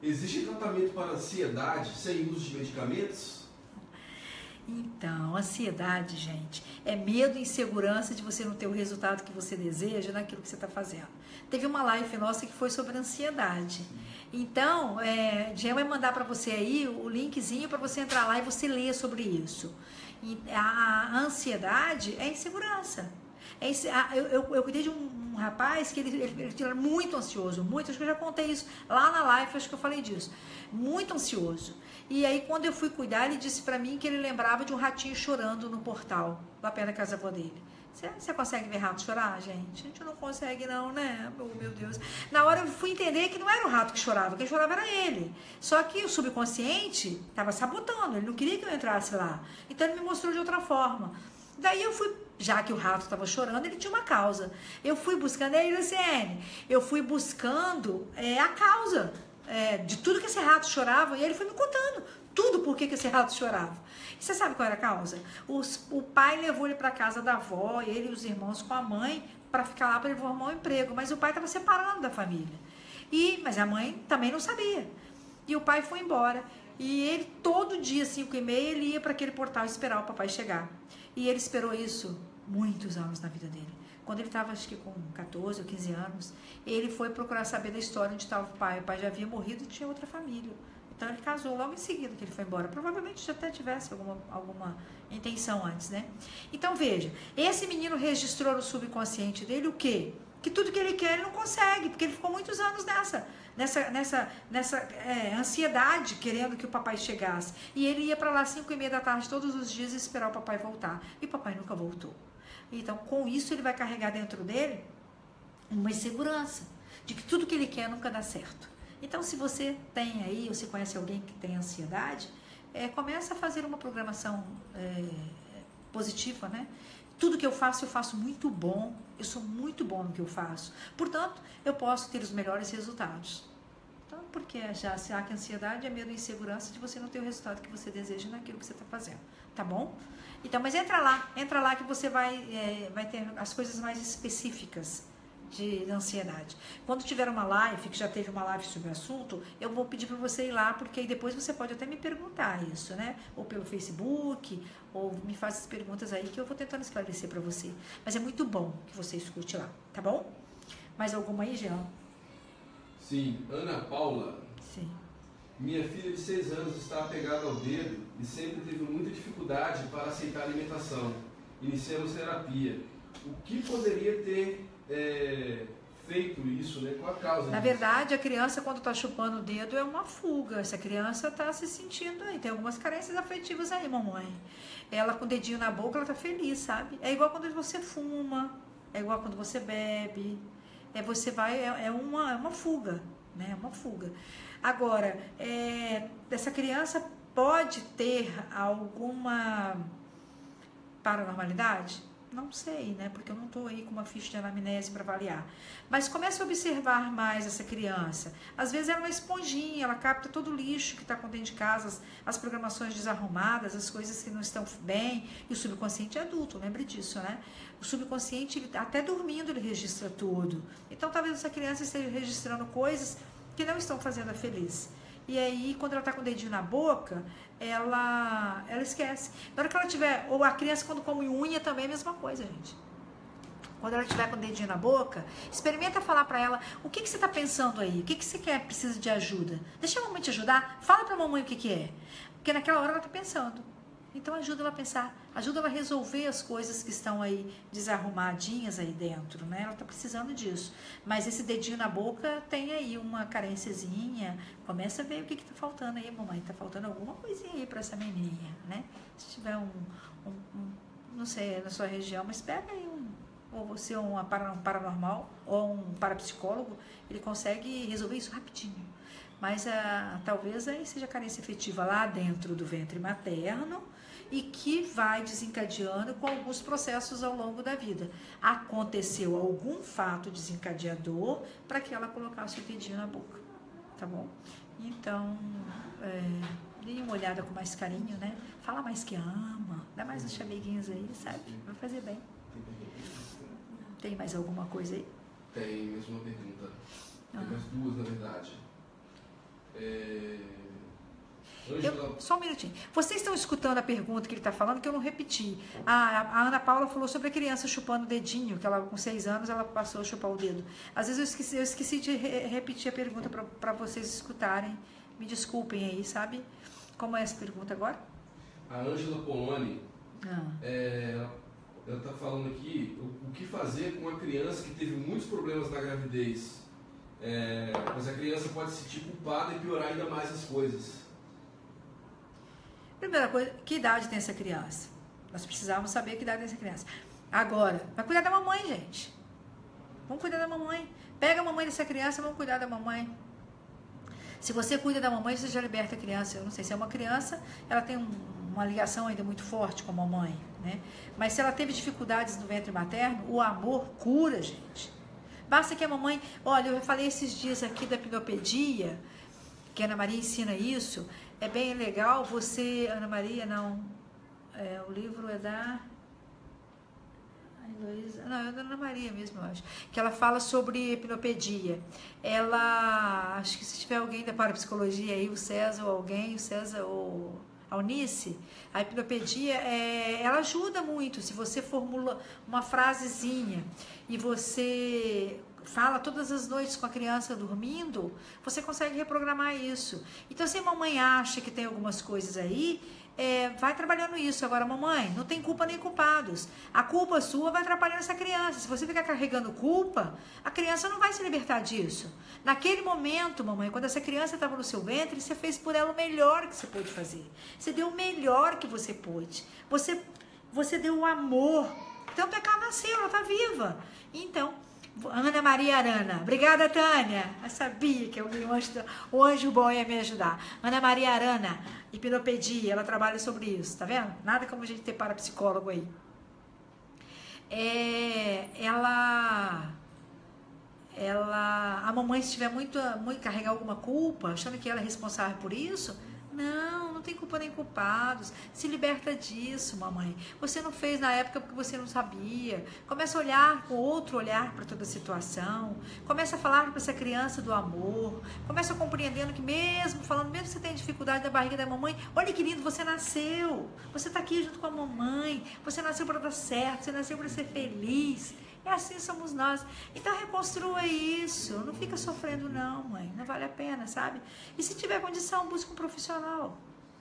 existe tratamento para ansiedade sem uso de medicamentos? Então, ansiedade, gente, é medo e insegurança de você não ter o resultado que você deseja naquilo que você está fazendo. Teve uma live nossa que foi sobre ansiedade. Então, Jean vai mandar para você aí o linkzinho para você entrar lá e você ler sobre isso. E a ansiedade é insegurança. Eu cuidei de um rapaz que ele era muito ansioso, acho que eu já contei isso lá na live, acho que eu falei disso, muito ansioso. E aí, quando eu fui cuidar, ele disse pra mim que ele lembrava de um ratinho chorando no portal, lá perto da casa avó dele. Você consegue ver rato chorar, gente? A gente não consegue não, né? Oh, meu Deus. Na hora eu fui entender que não era o rato que chorava, quem chorava era ele. Só que o subconsciente estava sabotando, ele não queria que eu entrasse lá. Então ele me mostrou de outra forma. Daí eu fui, já que o rato estava chorando, ele tinha uma causa. Eu fui buscando, Luciene, eu fui buscando a causa de tudo que esse rato chorava, e ele foi me contando tudo por que esse rato chorava. E você sabe qual era a causa? O pai levou ele para casa da avó, ele e os irmãos com a mãe, para ficar lá para ele formar um emprego, mas o pai estava separando da família. Mas a mãe também não sabia. E o pai foi embora. E ele, todo dia, 5h30, ele ia para aquele portal esperar o papai chegar. E ele esperou isso muitos anos na vida dele. Quando ele estava, acho que com 14 ou 15 anos, ele foi procurar saber da história onde estava o pai já havia morrido e tinha outra família. Então ele casou logo em seguida que ele foi embora. Provavelmente já até tivesse alguma intenção antes, né? Então veja, esse menino registrou no subconsciente dele o quê? Que tudo que ele quer ele não consegue, porque ele ficou muitos anos nessa ansiedade, querendo que o papai chegasse. E ele ia para lá 5h30 da tarde todos os dias esperar o papai voltar. E o papai nunca voltou. Então, com isso, ele vai carregar dentro dele uma insegurança de que tudo que ele quer nunca dá certo. Então, se você tem aí, ou se conhece alguém que tem ansiedade, começa a fazer uma programação positiva, né? Tudo que eu faço muito bom. Eu sou muito bom no que eu faço. Portanto, eu posso ter os melhores resultados. Então, porque já se há que ansiedade é medo e insegurança de você não ter o resultado que você deseja naquilo que você está fazendo. Tá bom? Então, mas entra lá que você vai ter as coisas mais específicas de ansiedade. Quando tiver uma live, que já teve uma live sobre o assunto, eu vou pedir para você ir lá, porque aí depois você pode até me perguntar isso, né? Ou pelo Facebook, ou me faz as perguntas aí que eu vou tentando esclarecer para você. Mas é muito bom que você escute lá, tá bom? Mais alguma aí, Jean? Sim, Ana Paula. Sim. Minha filha de 6 anos está apegada ao dedo e sempre teve muita dificuldade para aceitar a alimentação. iniciamos terapia. O que poderia ter feito isso, né? Qual a causa Na disso? verdade, a criança, quando está chupando o dedo, é uma fuga. Essa criança está se sentindo aí. Tem algumas carências afetivas aí, mamãe. Ela com o dedinho na boca, ela tá feliz, sabe? É igual quando você fuma, é igual quando você bebe. Você vai, é uma fuga, né? É uma fuga. Agora, essa criança pode ter alguma paranormalidade? Não sei, né? Porque eu não estou aí com uma ficha de anamnese para avaliar. Mas comece a observar mais essa criança. Às vezes ela é uma esponjinha, ela capta todo o lixo que está dentro de casa, as programações desarrumadas, as coisas que não estão bem. E o subconsciente é adulto, lembre disso, né? O subconsciente, até dormindo, ele registra tudo. Então, talvez essa criança esteja registrando coisas que não estão fazendo ela feliz. E aí, quando ela está com o dedinho na boca, ela esquece. Na hora que ela tiver, ou a criança quando come unha também é a mesma coisa, gente. Quando ela tiver com o dedinho na boca, experimenta falar para ela, o que você está pensando aí? O que você quer, precisa de ajuda? Deixa a mamãe te ajudar, fala para a mamãe o que é. Porque naquela hora ela está pensando. Então ajuda ela a pensar, ajuda ela a resolver as coisas que estão aí desarrumadinhas aí dentro, né? Ela tá precisando disso. Mas esse dedinho na boca tem aí uma carênciazinha. Começa a ver o que tá faltando aí, mamãe. Tá faltando alguma coisinha aí para essa menininha, né? Se tiver não sei, na sua região, mas pega aí ou você um paranormal ou um parapsicólogo, ele consegue resolver isso rapidinho. Mas talvez aí seja carência efetiva lá dentro do ventre materno e que vai desencadeando com alguns processos ao longo da vida. Aconteceu algum fato desencadeador para que ela colocasse o dedinho na boca, tá bom? Então, dê uma olhada com mais carinho, né? Fala mais que ama, dá mais uns chameguinhos aí, sabe? Vai fazer bem. Tem mais alguma coisa aí? Tem mais uma pergunta. Tem mais duas, na verdade. Só um minutinho. Vocês estão escutando a pergunta que ele está falando, que eu não repeti. A Ana Paula falou sobre a criança chupando o dedinho, que ela com 6 anos ela passou a chupar o dedo. Às vezes eu esqueci de repetir a pergunta para vocês escutarem. Me desculpem aí, sabe? Como é essa pergunta agora? A Ângela Poloni, ela está falando aqui o que fazer com uma criança que teve muitos problemas na gravidez. Mas a criança pode se sentir culpada e piorar ainda mais as coisas. Primeira coisa, que idade tem essa criança? Nós precisávamos saber que idade tem essa criança. Agora, vai cuidar da mamãe, gente. Vamos cuidar da mamãe. Pega a mamãe dessa criança, vamos cuidar da mamãe. Se você cuida da mamãe, você já liberta a criança. Eu não sei se é uma criança, ela tem uma ligação ainda muito forte com a mamãe, né? Mas se ela teve dificuldades no ventre materno, o amor cura, gente. Basta que a mamãe... Olha, eu falei esses dias aqui da hipnopedia, que a Ana Maria ensina isso. É bem legal você... Ana Maria, não. O livro é da... Heloísa, não, é da Ana Maria mesmo, eu acho. Que ela fala sobre hipnopedia. Ela... Acho que se tiver alguém da parapsicologia aí, o César ou alguém, o César ou... A Eunice, a hipnopedia, ela ajuda muito. Se você formula uma frasezinha e você fala todas as noites com a criança dormindo, você consegue reprogramar isso. Então, se a mamãe acha que tem algumas coisas aí, vai trabalhando isso. Agora, mamãe, não tem culpa nem culpados. A culpa sua vai atrapalhando essa criança. Se você ficar carregando culpa, a criança não vai se libertar disso. Naquele momento, mamãe, quando essa criança estava no seu ventre, você fez por ela o melhor que você pôde fazer. Você deu o melhor que você pôde. Você deu o amor. Tanto é que ela nasceu, ela está viva. Então, Ana Maria Arana. Obrigada, Tânia. Eu sabia que o anjo bom ia me ajudar. Ana Maria Arana, hipnopedia, ela trabalha sobre isso, tá vendo? Nada como a gente ter parapsicólogo aí. A mamãe, se tiver muito carregar alguma culpa, achando que ela é responsável por isso, não tem culpa nem culpados. Se liberta disso, mamãe. Você não fez na época porque você não sabia. Começa a olhar com outro olhar para toda a situação. Começa a falar para essa criança do amor. Começa compreendendo que mesmo que você tenha dificuldade na barriga da mamãe, olha que lindo, você nasceu. Você está aqui junto com a mamãe. Você nasceu para dar certo, você nasceu para ser feliz. É assim somos nós. Então reconstrua isso. Não fica sofrendo não, mãe. Não vale a pena, sabe? E se tiver condição, busca um profissional.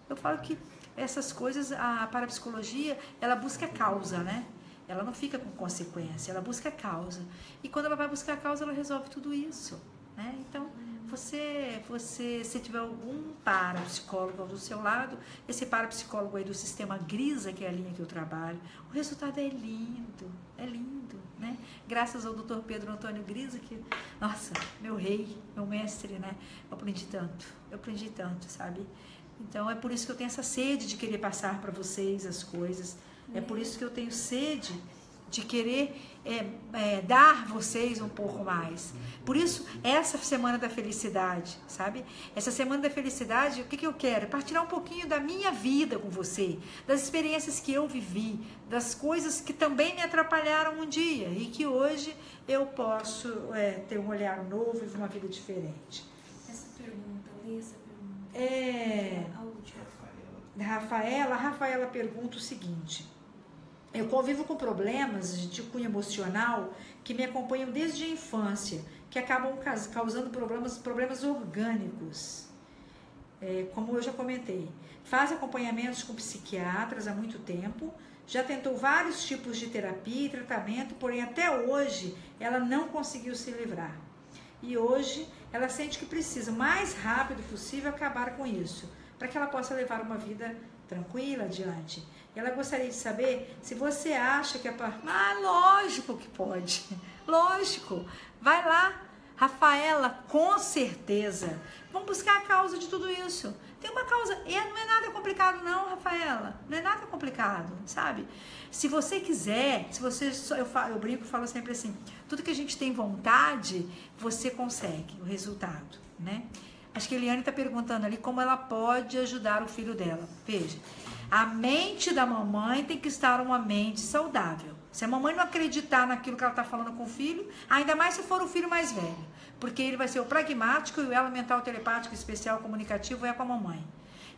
Eu falo que essas coisas, a parapsicologia, ela busca causa, né? Ela não fica com consequência, ela busca causa. E quando ela vai buscar a causa, ela resolve tudo isso, né? Então, se tiver algum parapsicólogo do seu lado, esse parapsicólogo aí do sistema Grisa, que é a linha que eu trabalho, o resultado é lindo, né? Graças ao Dr. Pedro Antônio Grisa, que, nossa, meu rei, meu mestre, né? Eu aprendi tanto, sabe? Então, é por isso que eu tenho essa sede de querer passar para vocês as coisas, é por isso que eu tenho sede de querer dar vocês um pouco mais. Por isso, essa semana da felicidade, sabe? Essa semana da felicidade, o que eu quero? É partilhar um pouquinho da minha vida com você, das experiências que eu vivi, das coisas que também me atrapalharam um dia e que hoje eu posso ter um olhar novo e uma vida diferente. Essa pergunta, lê essa pergunta. A última. Rafaela pergunta o seguinte: eu convivo com problemas de cunho emocional que me acompanham desde a infância, que acabam causando problemas orgânicos. Como eu já comentei, faz acompanhamentos com psiquiatras há muito tempo, já tentou vários tipos de terapia e tratamento, porém até hoje ela não conseguiu se livrar. E hoje ela sente que precisa o mais rápido possível acabar com isso, para que ela possa levar uma vida tranquila adiante. Ela gostaria de saber se você acha que lógico que pode. Lógico. Vai lá, Rafaela, com certeza. Vamos buscar a causa de tudo isso. Tem uma causa. E não é nada complicado não, Rafaela. Não é nada complicado, sabe? Se você quiser, eu brinco e falo sempre assim, tudo que a gente tem vontade, você consegue o resultado, né? Acho que a Eliane está perguntando ali como ela pode ajudar o filho dela. Veja, a mente da mamãe tem que estar uma mente saudável. Se a mamãe não acreditar naquilo que ela está falando com o filho, ainda mais se for o filho mais velho, porque ele vai ser o pragmático e o elo mental telepático especial comunicativo é com a mamãe.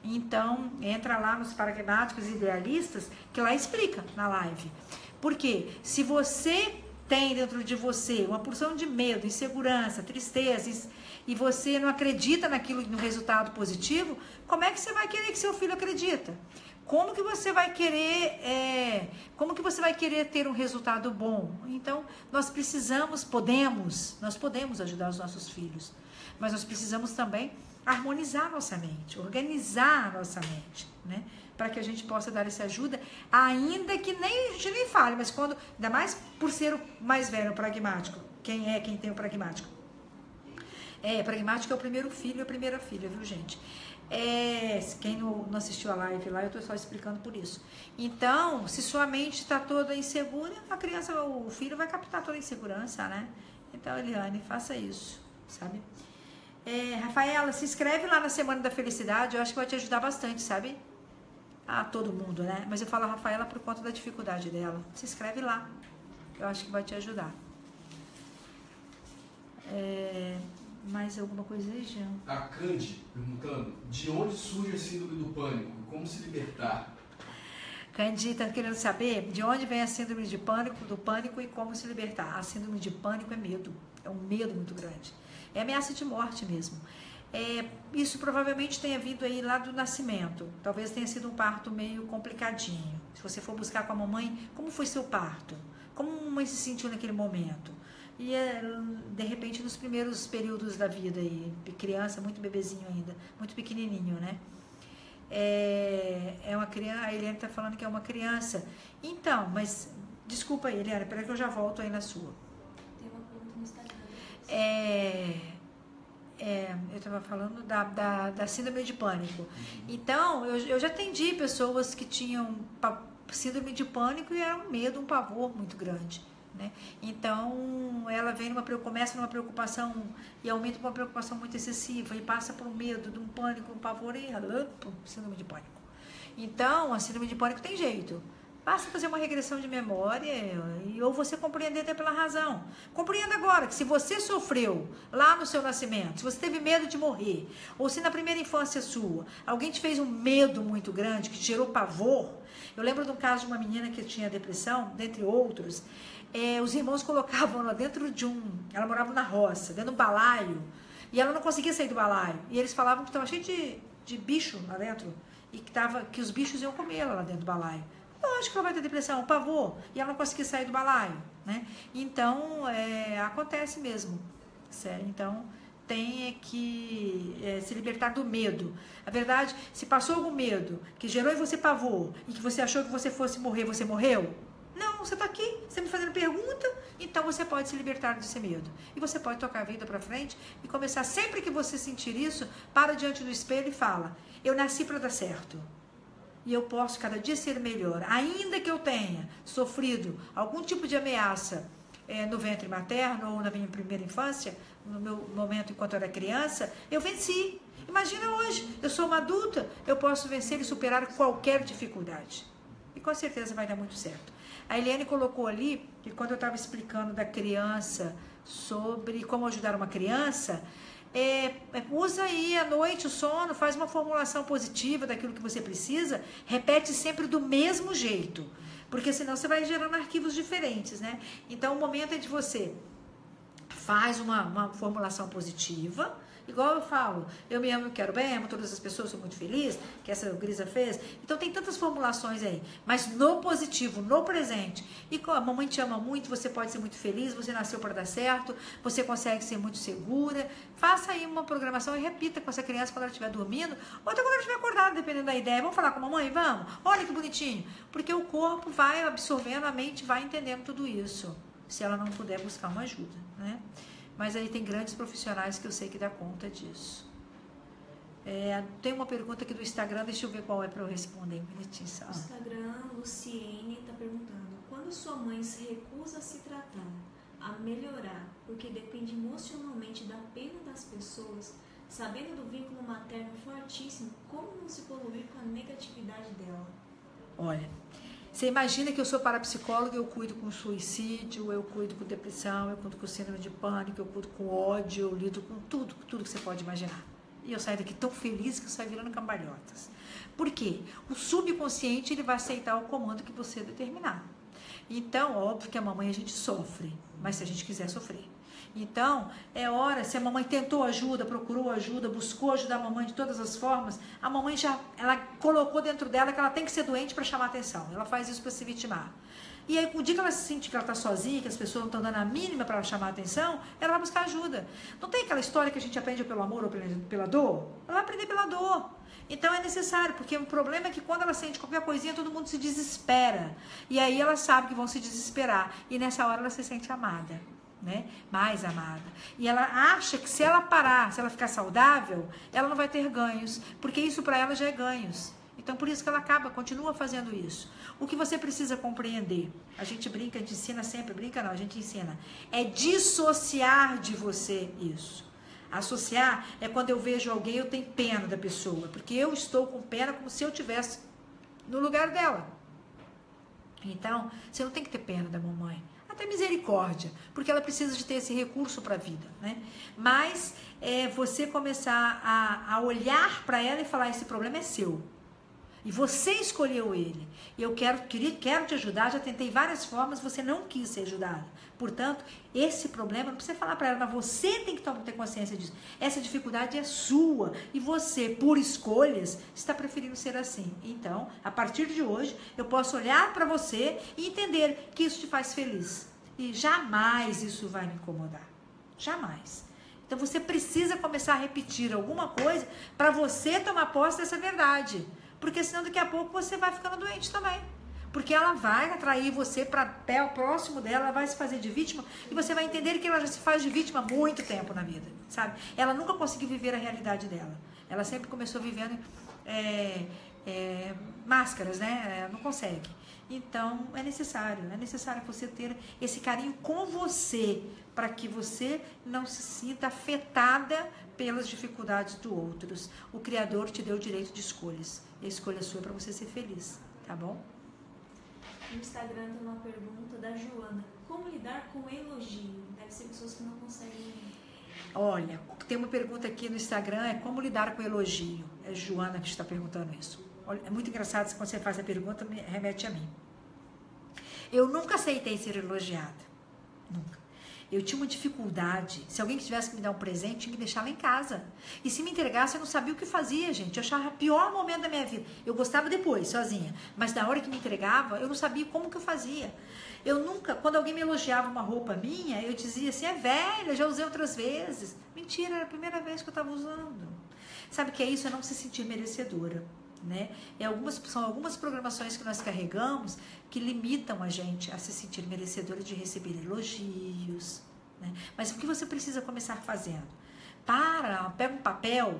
Então, entra lá nos pragmáticos idealistas, que lá explica na live. Porque se você tem dentro de você uma porção de medo, insegurança, tristeza, e você não acredita no resultado positivo, como é que você vai querer que seu filho acredita? Como que você vai querer ter um resultado bom? Então, nós podemos ajudar os nossos filhos, mas nós precisamos também harmonizar nossa mente, organizar a nossa mente, né? Para que a gente possa dar essa ajuda, ainda que a gente nem fale, mas ainda mais por ser o mais velho, o pragmático. Quem tem o pragmático? Pragmático é o primeiro filho e a primeira filha, viu, gente? Quem não assistiu a live lá, eu tô só explicando por isso. Então, se sua mente está toda insegura, o filho vai captar toda a insegurança, né? Então, Eliane, faça isso, sabe? Rafaela, se inscreve lá na Semana da Felicidade, eu acho que vai te ajudar bastante, sabe? A todo mundo, né? Mas eu falo a Rafaela por conta da dificuldade dela. Se inscreve lá, eu acho que vai te ajudar. Mais alguma coisa aí, Jean? A Candy perguntando, de onde surge a síndrome do pânico? Como se libertar? Candy está querendo saber de onde vem a síndrome do pânico e como se libertar. A síndrome de pânico é medo, é um medo muito grande. É ameaça de morte mesmo. Isso provavelmente tenha vindo aí lá do nascimento. Talvez tenha sido um parto meio complicadinho. Se você for buscar com a mamãe, como foi seu parto? Como a mamãe se sentiu naquele momento? E de repente nos primeiros períodos da vida aí, criança, muito bebezinho ainda, muito pequenininho, né? Uma criança, a Eliane tá falando que é uma criança. Então, mas desculpa aí, Eliane, peraí que eu já volto aí na sua. Tem uma pergunta no Instagram. Eu estava falando da síndrome de pânico. Então, eu já atendi pessoas que tinham síndrome de pânico e era um medo, um pavor muito grande, né? Então, ela começa numa preocupação e aumenta uma preocupação muito excessiva e passa por um medo, de um pânico, um pavor e síndrome de pânico. Então, a síndrome de pânico tem jeito. Basta fazer uma regressão de memória ou você compreender até pela razão. Compreenda agora que se você sofreu lá no seu nascimento, se você teve medo de morrer, ou se na primeira infância sua, alguém te fez um medo muito grande, que te gerou pavor. Eu lembro de um caso de uma menina que tinha depressão, dentre outros. Os irmãos colocavam ela dentro ela morava na roça, dentro de um balaio, e ela não conseguia sair do balaio. E eles falavam que estava cheio de bicho lá dentro. e que os bichos iam comer ela lá dentro do balaio. Lógico que ela vai ter depressão, pavor, e ela não conseguia sair do balaio, né? Então, acontece mesmo, sério. Então, tem que se libertar do medo. A verdade, se passou algum medo que gerou em você pavor e que você achou que você fosse morrer, você morreu? Não, você está aqui, você me fazendo pergunta, então você pode se libertar desse medo. E você pode tocar a vida para frente e começar, sempre que você sentir isso, para diante do espelho e fala, eu nasci para dar certo. E eu posso cada dia ser melhor. Ainda que eu tenha sofrido algum tipo de ameaça no ventre materno ou na minha primeira infância, no meu momento enquanto eu era criança, eu venci. Imagina hoje, eu sou uma adulta, eu posso vencer e superar qualquer dificuldade. E com certeza vai dar muito certo. A Eliane colocou ali, que quando eu estava explicando da criança, sobre como ajudar uma criança, usa aí à noite o sono, faz uma formulação positiva daquilo que você precisa, repete sempre do mesmo jeito, porque senão você vai gerando arquivos diferentes, né? Então o momento é de você faz uma formulação positiva, igual eu falo, eu me amo, eu quero bem, amo todas as pessoas, sou muito feliz, que essa Grisa fez. Então tem tantas formulações aí, mas no positivo, no presente. E a mamãe te ama muito, você pode ser muito feliz, você nasceu para dar certo, você consegue ser muito segura. Faça aí uma programação e repita com essa criança quando ela estiver dormindo, ou até quando ela estiver acordada, dependendo da ideia. Vamos falar com a mamãe? Vamos? Olha que bonitinho. Porque o corpo vai absorvendo, a mente vai entendendo tudo isso, se ela não puder buscar uma ajuda, né? Mas aí tem grandes profissionais que eu sei que dá conta disso. Tem uma pergunta aqui do Instagram, deixa eu ver qual é para eu responder. Bonitinho. No Instagram, Luciene está perguntando, quando sua mãe se recusa a se tratar, a melhorar, porque depende emocionalmente da pena das pessoas, sabendo do vínculo materno fortíssimo, como não se poluir com a negatividade dela? Olha, você imagina que eu sou parapsicóloga, eu cuido com suicídio, eu cuido com depressão, eu cuido com síndrome de pânico, eu cuido com ódio, eu lido com tudo que você pode imaginar. E eu saio daqui tão feliz que eu saio virando cambalhotas. Por quê? O subconsciente ele vai aceitar o comando que você determinar. Então, óbvio que a mamãe a gente sofre, mas se a gente quiser sofrer. Então, é hora, se a mamãe tentou ajuda, procurou ajuda, buscou ajudar a mamãe de todas as formas, a mamãe ela colocou dentro dela que ela tem que ser doente para chamar atenção. Ela faz isso para se vitimar. E aí, o dia que ela se sente que ela está sozinha, que as pessoas não estão dando a mínima para ela chamar atenção, ela vai buscar ajuda. Não tem aquela história que a gente aprende pelo amor ou pela dor? Ela vai aprender pela dor. Então é necessário, porque o problema é que quando ela sente qualquer coisinha, todo mundo se desespera. E aí ela sabe que vão se desesperar. E nessa hora ela se sente amada, né? Mais amada. E ela acha que se ela parar, se ela ficar saudável, ela não vai ter ganhos, porque isso para ela já é ganhos. Então por isso que ela continua fazendo isso. O que você precisa compreender, a gente brinca, a gente ensina sempre, brinca não, a gente ensina, é dissociar de você isso. Associar é quando eu vejo alguém, eu tenho pena da pessoa, porque eu estou com pena como se eu estivesse no lugar dela. Então, você não tem que ter pena da mamãe, até misericórdia, porque ela precisa de ter esse recurso para a vida, né? Mas você começar a olhar para ela e falar, esse problema é seu. E você escolheu ele. E eu quero te ajudar, já tentei várias formas, você não quis ser ajudada. Portanto, esse problema, não precisa falar para ela, mas você tem que ter consciência disso. Essa dificuldade é sua. E você, por escolhas, está preferindo ser assim. Então, a partir de hoje, eu posso olhar para você e entender que isso te faz feliz. E jamais isso vai me incomodar. Jamais. Então, você precisa começar a repetir alguma coisa para você tomar posse dessa verdade. Porque senão daqui a pouco você vai ficando doente também. Porque ela vai atrair você para até o próximo dela, ela vai se fazer de vítima e você vai entender que ela já se faz de vítima há muito tempo na vida, sabe? Ela nunca conseguiu viver a realidade dela. Ela sempre começou vivendo máscaras, né? Ela não consegue. Então, é necessário você ter esse carinho com você, para que você não se sinta afetada pelas dificuldades dos outros. O Criador te deu o direito de escolhas. E a escolha sua é para você ser feliz, tá bom? No Instagram tem uma pergunta da Joana. Como lidar com elogio? Deve ser pessoas que não conseguem... Olha, tem uma pergunta aqui no Instagram, como lidar com elogio? É Joana que está perguntando isso. Olha, é muito engraçado quando você faz a pergunta, me remete a mim. Eu nunca aceitei ser elogiada. Nunca. Eu tinha uma dificuldade. Se alguém tivesse que me dar um presente, tinha que deixar lá em casa. E se me entregasse, eu não sabia o que fazia, gente. Eu achava o pior momento da minha vida. Eu gostava depois, sozinha. Mas na hora que me entregava, eu não sabia como que eu fazia. Eu nunca, quando alguém me elogiava uma roupa minha, eu dizia assim, é velha, já usei outras vezes. Mentira, era a primeira vez que eu estava usando. Sabe o que é isso? É não se sentir merecedora. Né? São algumas programações que nós carregamos que limitam a gente a se sentir merecedora de receber elogios, né? Mas o que você precisa começar fazendo? Pega um papel,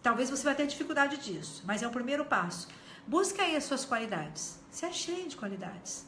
talvez você vai ter dificuldade disso, mas é o primeiro passo. Busca aí as suas qualidades. Você é cheio de qualidades.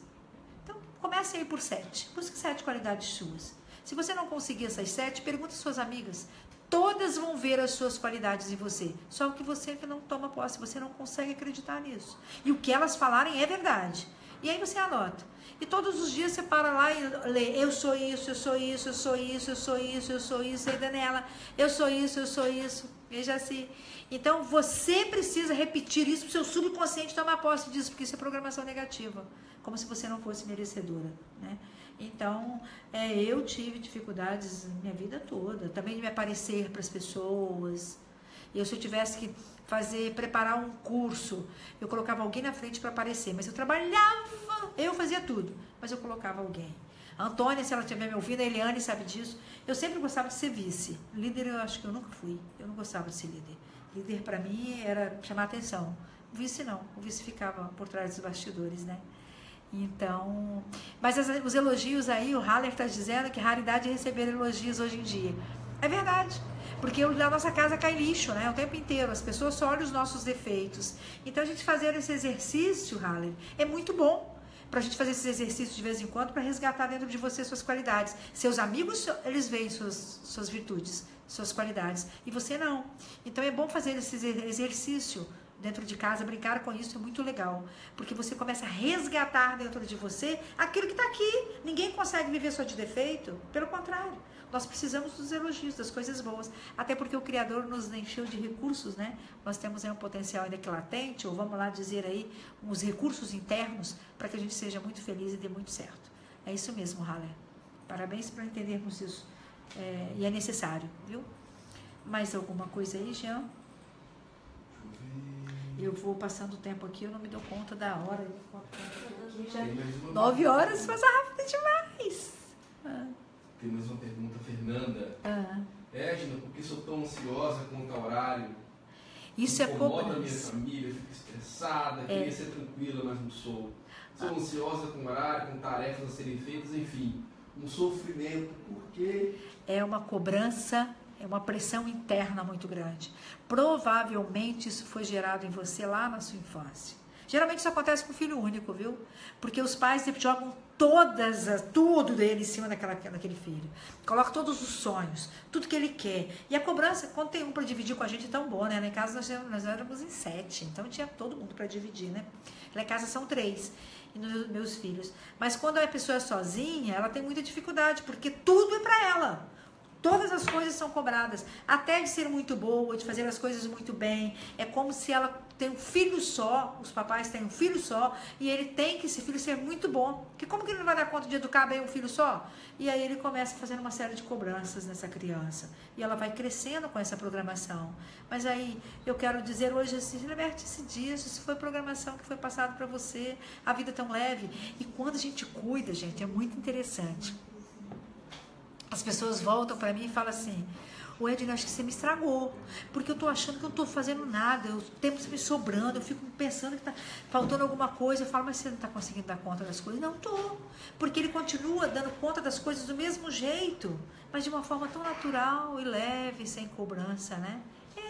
Então, comece aí por 7. Busque 7 qualidades suas. Se você não conseguir essas 7, pergunta às suas amigas. Todas vão ver as suas qualidades em você. Só que você que não toma posse, você não consegue acreditar nisso. E o que elas falarem é verdade. E aí você anota. E todos os dias você para lá e lê, eu sou isso, eu sou isso, eu sou isso, eu sou isso, eu sou isso. Ei, Daniela, eu sou isso, eu sou isso. Veja assim. Então você precisa repetir isso para o seu subconsciente tomar posse disso, porque isso é programação negativa. Como se você não fosse merecedora, né? Então, eu tive dificuldades minha vida toda, também de me aparecer para as pessoas. Se eu tivesse que preparar um curso, eu colocava alguém na frente para aparecer, mas eu trabalhava, eu fazia tudo, mas eu colocava alguém. A Antônia, se ela estiver me ouvindo, a Eliane sabe disso, eu sempre gostava de ser vice. Líder eu acho que eu nunca fui, eu não gostava de ser líder. Líder para mim era chamar atenção, o vice não, o vice ficava por trás dos bastidores, né? Então, mas os elogios aí, o Haller está dizendo que raridade é receber elogios hoje em dia. É verdade, porque na nossa casa cai lixo, né? O tempo inteiro, as pessoas só olham os nossos defeitos. Então a gente fazer esse exercício, Haller, é muito bom. Para a gente fazer esses exercícios de vez em quando, para resgatar dentro de você suas qualidades. Seus amigos, eles veem suas virtudes, suas qualidades, e você não. Então é bom fazer esse exercício dentro de casa, brincar com isso é muito legal, porque você começa a resgatar dentro de você aquilo que está aqui. Ninguém consegue viver só de defeito, pelo contrário, nós precisamos dos elogios, das coisas boas, até porque o Criador nos encheu de recursos, né? Nós temos aí um potencial ainda que latente, ou vamos lá dizer aí, uns recursos internos, para que a gente seja muito feliz e dê muito certo. É isso mesmo, Haller. Parabéns por entendermos isso, e é necessário, viu? Mais alguma coisa aí, Jean? Eu vou passando o tempo aqui, eu não me dou conta da hora. 9 horas, passa rápido demais. Tem mais uma pergunta, Fernanda. Edna, por que sou tão ansiosa com o horário? Isso é incomoda a minha família, fico estressada, queria ser tranquila, mas não sou. Sou ansiosa com o horário, com tarefas a serem feitas, enfim. Um sofrimento, por quê? É uma cobrança, é uma pressão interna muito grande. Provavelmente isso foi gerado em você lá na sua infância. Geralmente isso acontece com o filho único, viu? Porque os pais jogam tudo dele em cima daquele filho. Colocam todos os sonhos, tudo que ele quer. E a cobrança, quando tem um para dividir com a gente, é tão bom, né? Lá em casa nós éramos em 7, então tinha todo mundo para dividir, né? Lá em casa são 3, e meus filhos. Mas quando a pessoa é sozinha, ela tem muita dificuldade, porque tudo é para ela. Todas as coisas são cobradas, até de ser muito boa, de fazer as coisas muito bem. É como se ela tem um filho só, os papais têm um filho só, e ele tem que esse filho ser muito bom. Porque como que ele não vai dar conta de educar bem um filho só? E aí ele começa fazendo uma série de cobranças nessa criança. E ela vai crescendo com essa programação. Mas aí, eu quero dizer hoje assim, liberte-se disso, isso foi programação que foi passada para você, a vida é tão leve. E quando a gente cuida, gente, é muito interessante. As pessoas voltam para mim e falam assim, o Edna, acho que você me estragou, porque eu tô achando que eu não tô fazendo nada, o tempo está me sobrando, eu fico pensando que tá faltando alguma coisa, eu falo, mas você não tá conseguindo dar conta das coisas? Não tô, porque ele continua dando conta das coisas do mesmo jeito, mas de uma forma tão natural e leve, sem cobrança, né?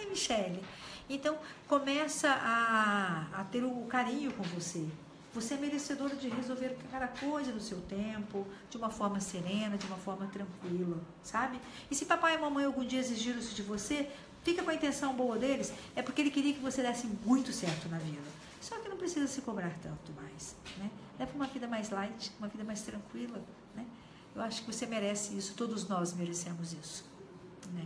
Michele, então começa a ter o carinho com você. Você é merecedora de resolver cada coisa no seu tempo, de uma forma serena, de uma forma tranquila, sabe? E se papai e mamãe algum dia exigiram isso de você, fica com a intenção boa deles, é porque ele queria que você desse muito certo na vida. Só que não precisa se cobrar tanto mais, né? Leva uma vida mais light, uma vida mais tranquila, né? Eu acho que você merece isso, todos nós merecemos isso, né?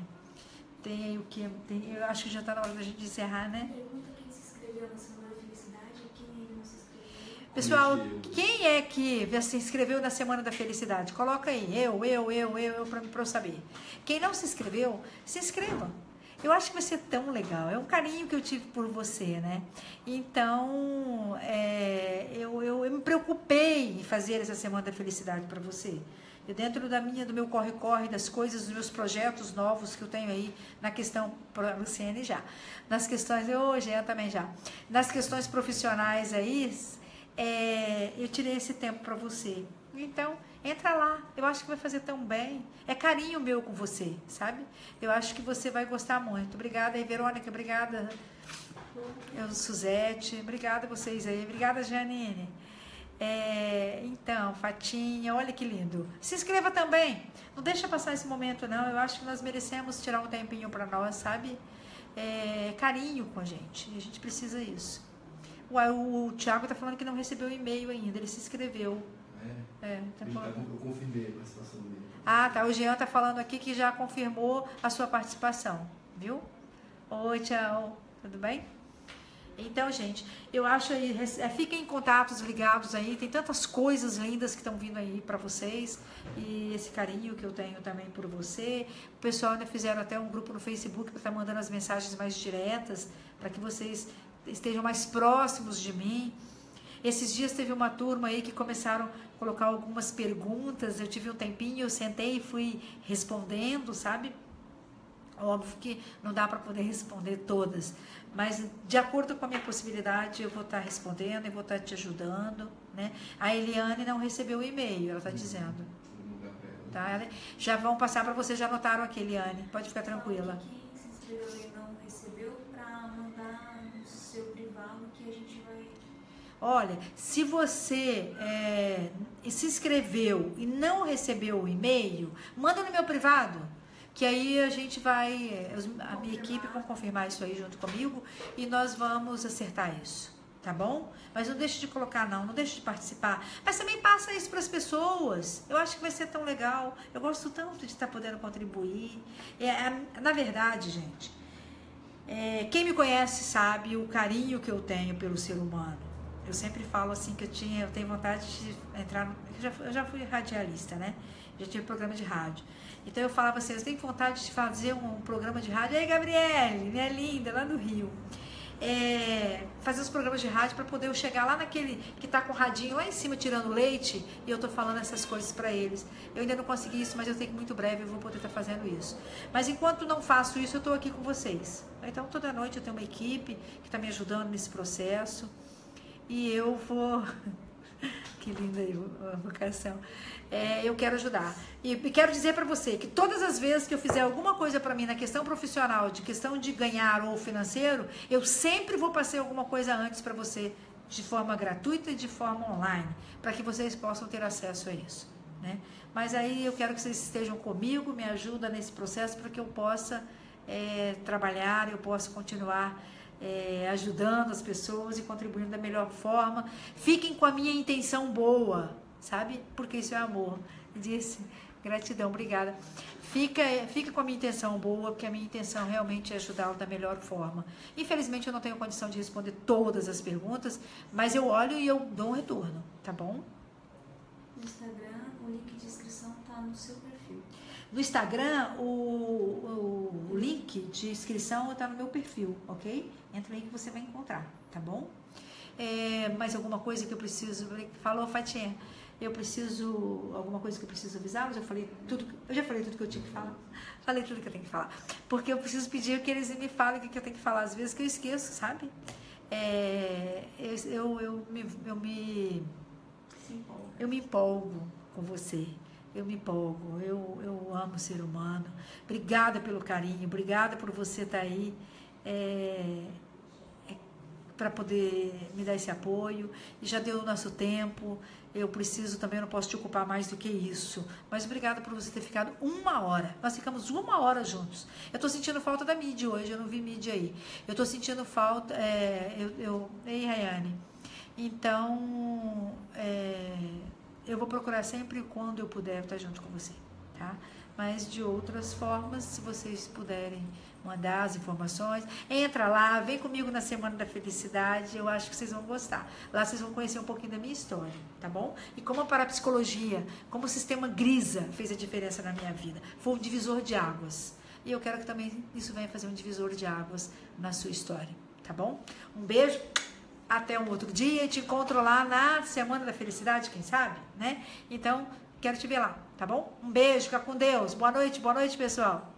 Tem aí o que? Eu acho que já está na hora da gente encerrar, né? Pergunta quem se inscreveu na Semana da Felicidade e quem não se inscreveu. Pessoal, quem é que se inscreveu na Semana da Felicidade? Coloca aí, eu, para eu saber. Quem não se inscreveu, se inscreva. Eu acho que vai ser tão legal. É um carinho que eu tive por você, né? Então, eu me preocupei em fazer essa Semana da Felicidade para você. Eu, dentro do meu corre-corre, das coisas, dos meus projetos novos que eu tenho aí, na questão, para a Luciene já, nas questões, Jean também já, nas questões profissionais aí, eu tirei esse tempo para você. Então, entra lá, eu acho que vai fazer tão bem. É carinho meu com você, sabe? Eu acho que você vai gostar muito. Obrigada aí, Verônica, obrigada. Suzete, obrigada a vocês aí. Obrigada, Janine. Então, Fatinha, olha que lindo. Se inscreva também. Não deixa passar esse momento, não. Eu acho que nós merecemos tirar um tempinho para nós, sabe? Carinho com a gente. A gente precisa disso. O Thiago tá falando que não recebeu o e-mail ainda. Ele se inscreveu. Tá falando. Eu confirmei a participação dele. Ah, tá. O Jean tá falando aqui que já confirmou a sua participação. Viu? Oi, tchau. Tudo bem? Então, gente, eu acho aí, fiquem em contatos ligados aí, tem tantas coisas lindas que estão vindo aí para vocês, e esse carinho que eu tenho também por você. O pessoal ainda fizeram até um grupo no Facebook para estar mandando as mensagens mais diretas, para que vocês estejam mais próximos de mim. Esses dias teve uma turma aí que começaram a colocar algumas perguntas, eu tive um tempinho, eu sentei e fui respondendo, sabe? Óbvio que não dá para poder responder todas, mas de acordo com a minha possibilidade eu vou estar respondendo e vou estar te ajudando, né? A Eliane não recebeu o e-mail, ela está dizendo. Tá? Já vão passar para você, já anotaram aqui, Eliane, pode ficar tranquila. Quem se inscreveu e não recebeu, para mandar no seu privado que a gente vai... Olha, se você se inscreveu e não recebeu o e-mail, manda no meu privado. Que aí a gente vai, a minha equipe vai confirmar isso aí junto comigo e nós vamos acertar isso, tá bom? Mas não deixe de colocar não deixe de participar. Mas também passa isso para as pessoas, eu acho que vai ser tão legal, eu gosto tanto de estar podendo contribuir. Na verdade, gente, quem me conhece sabe o carinho que eu tenho pelo ser humano. Eu sempre falo assim que eu tenho vontade de entrar, eu já fui radialista, né? Já tive programa de rádio. Então eu falava assim, eu tenho vontade de fazer um programa de rádio. Ei, Gabriele, minha linda, lá no Rio. Fazer os programas de rádio para poder eu chegar lá naquele que tá com o radinho lá em cima tirando leite e eu tô falando essas coisas para eles. Eu ainda não consegui isso, mas eu sei que muito breve eu vou poder estar fazendo isso. Mas enquanto não faço isso, eu tô aqui com vocês. Então toda noite eu tenho uma equipe que está me ajudando nesse processo e eu vou... Que linda a vocação. Eu quero ajudar. E quero dizer para você que todas as vezes que eu fizer alguma coisa para mim na questão profissional, de questão de ganhar ou financeiro, eu sempre vou passar alguma coisa antes para você, de forma gratuita e de forma online, para que vocês possam ter acesso a isso, né? Mas aí eu quero que vocês estejam comigo, me ajudem nesse processo para que eu possa trabalhar, eu possa continuar ajudando as pessoas e contribuindo da melhor forma. Fiquem com a minha intenção boa, sabe? Porque isso é amor. Disse, gratidão, obrigada. Fica com a minha intenção boa, porque a minha intenção realmente é ajudá-lo da melhor forma. Infelizmente eu não tenho condição de responder todas as perguntas, mas eu olho e eu dou um retorno, tá bom? No Instagram, o link de inscrição tá no seu perfil. No Instagram, o link de inscrição está no meu perfil, ok? Entra aí que você vai encontrar, tá bom? Mais alguma coisa que eu preciso... Falou, Fatinha. Eu preciso... Alguma coisa que eu preciso avisar? Eu já falei tudo que eu tinha que falar. Falei tudo que eu tenho que falar. Porque eu preciso pedir que eles me falem o que eu tenho que falar. Às vezes que eu esqueço, sabe? Eu me empolgo com você. Eu me empolgo, eu amo o ser humano. Obrigada pelo carinho, obrigada por você estar aí para poder me dar esse apoio. E já deu o nosso tempo, eu preciso também, eu não posso te ocupar mais do que isso. Mas obrigada por você ter ficado 1 hora. Nós ficamos 1 hora juntos. Eu estou sentindo falta da mídia hoje, eu não vi mídia aí. Eu estou sentindo falta... Ei, Rayane. Então... eu vou procurar sempre quando eu puder estar junto com você, tá? mas de outras formas, se vocês puderem mandar as informações, entra lá, vem comigo na Semana da Felicidade, eu acho que vocês vão gostar. Lá vocês vão conhecer um pouquinho da minha história, tá bom? E como a parapsicologia, como o sistema Grisa fez a diferença na minha vida. Foi um divisor de águas. E eu quero que também isso venha fazer um divisor de águas na sua história, tá bom? Um beijo, até um outro dia, e te encontro lá na Semana da Felicidade, quem sabe, né? Então, quero te ver lá, tá bom? Um beijo, fica com Deus. Boa noite, pessoal.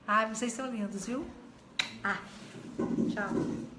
Ai, vocês são lindos, viu? Tchau.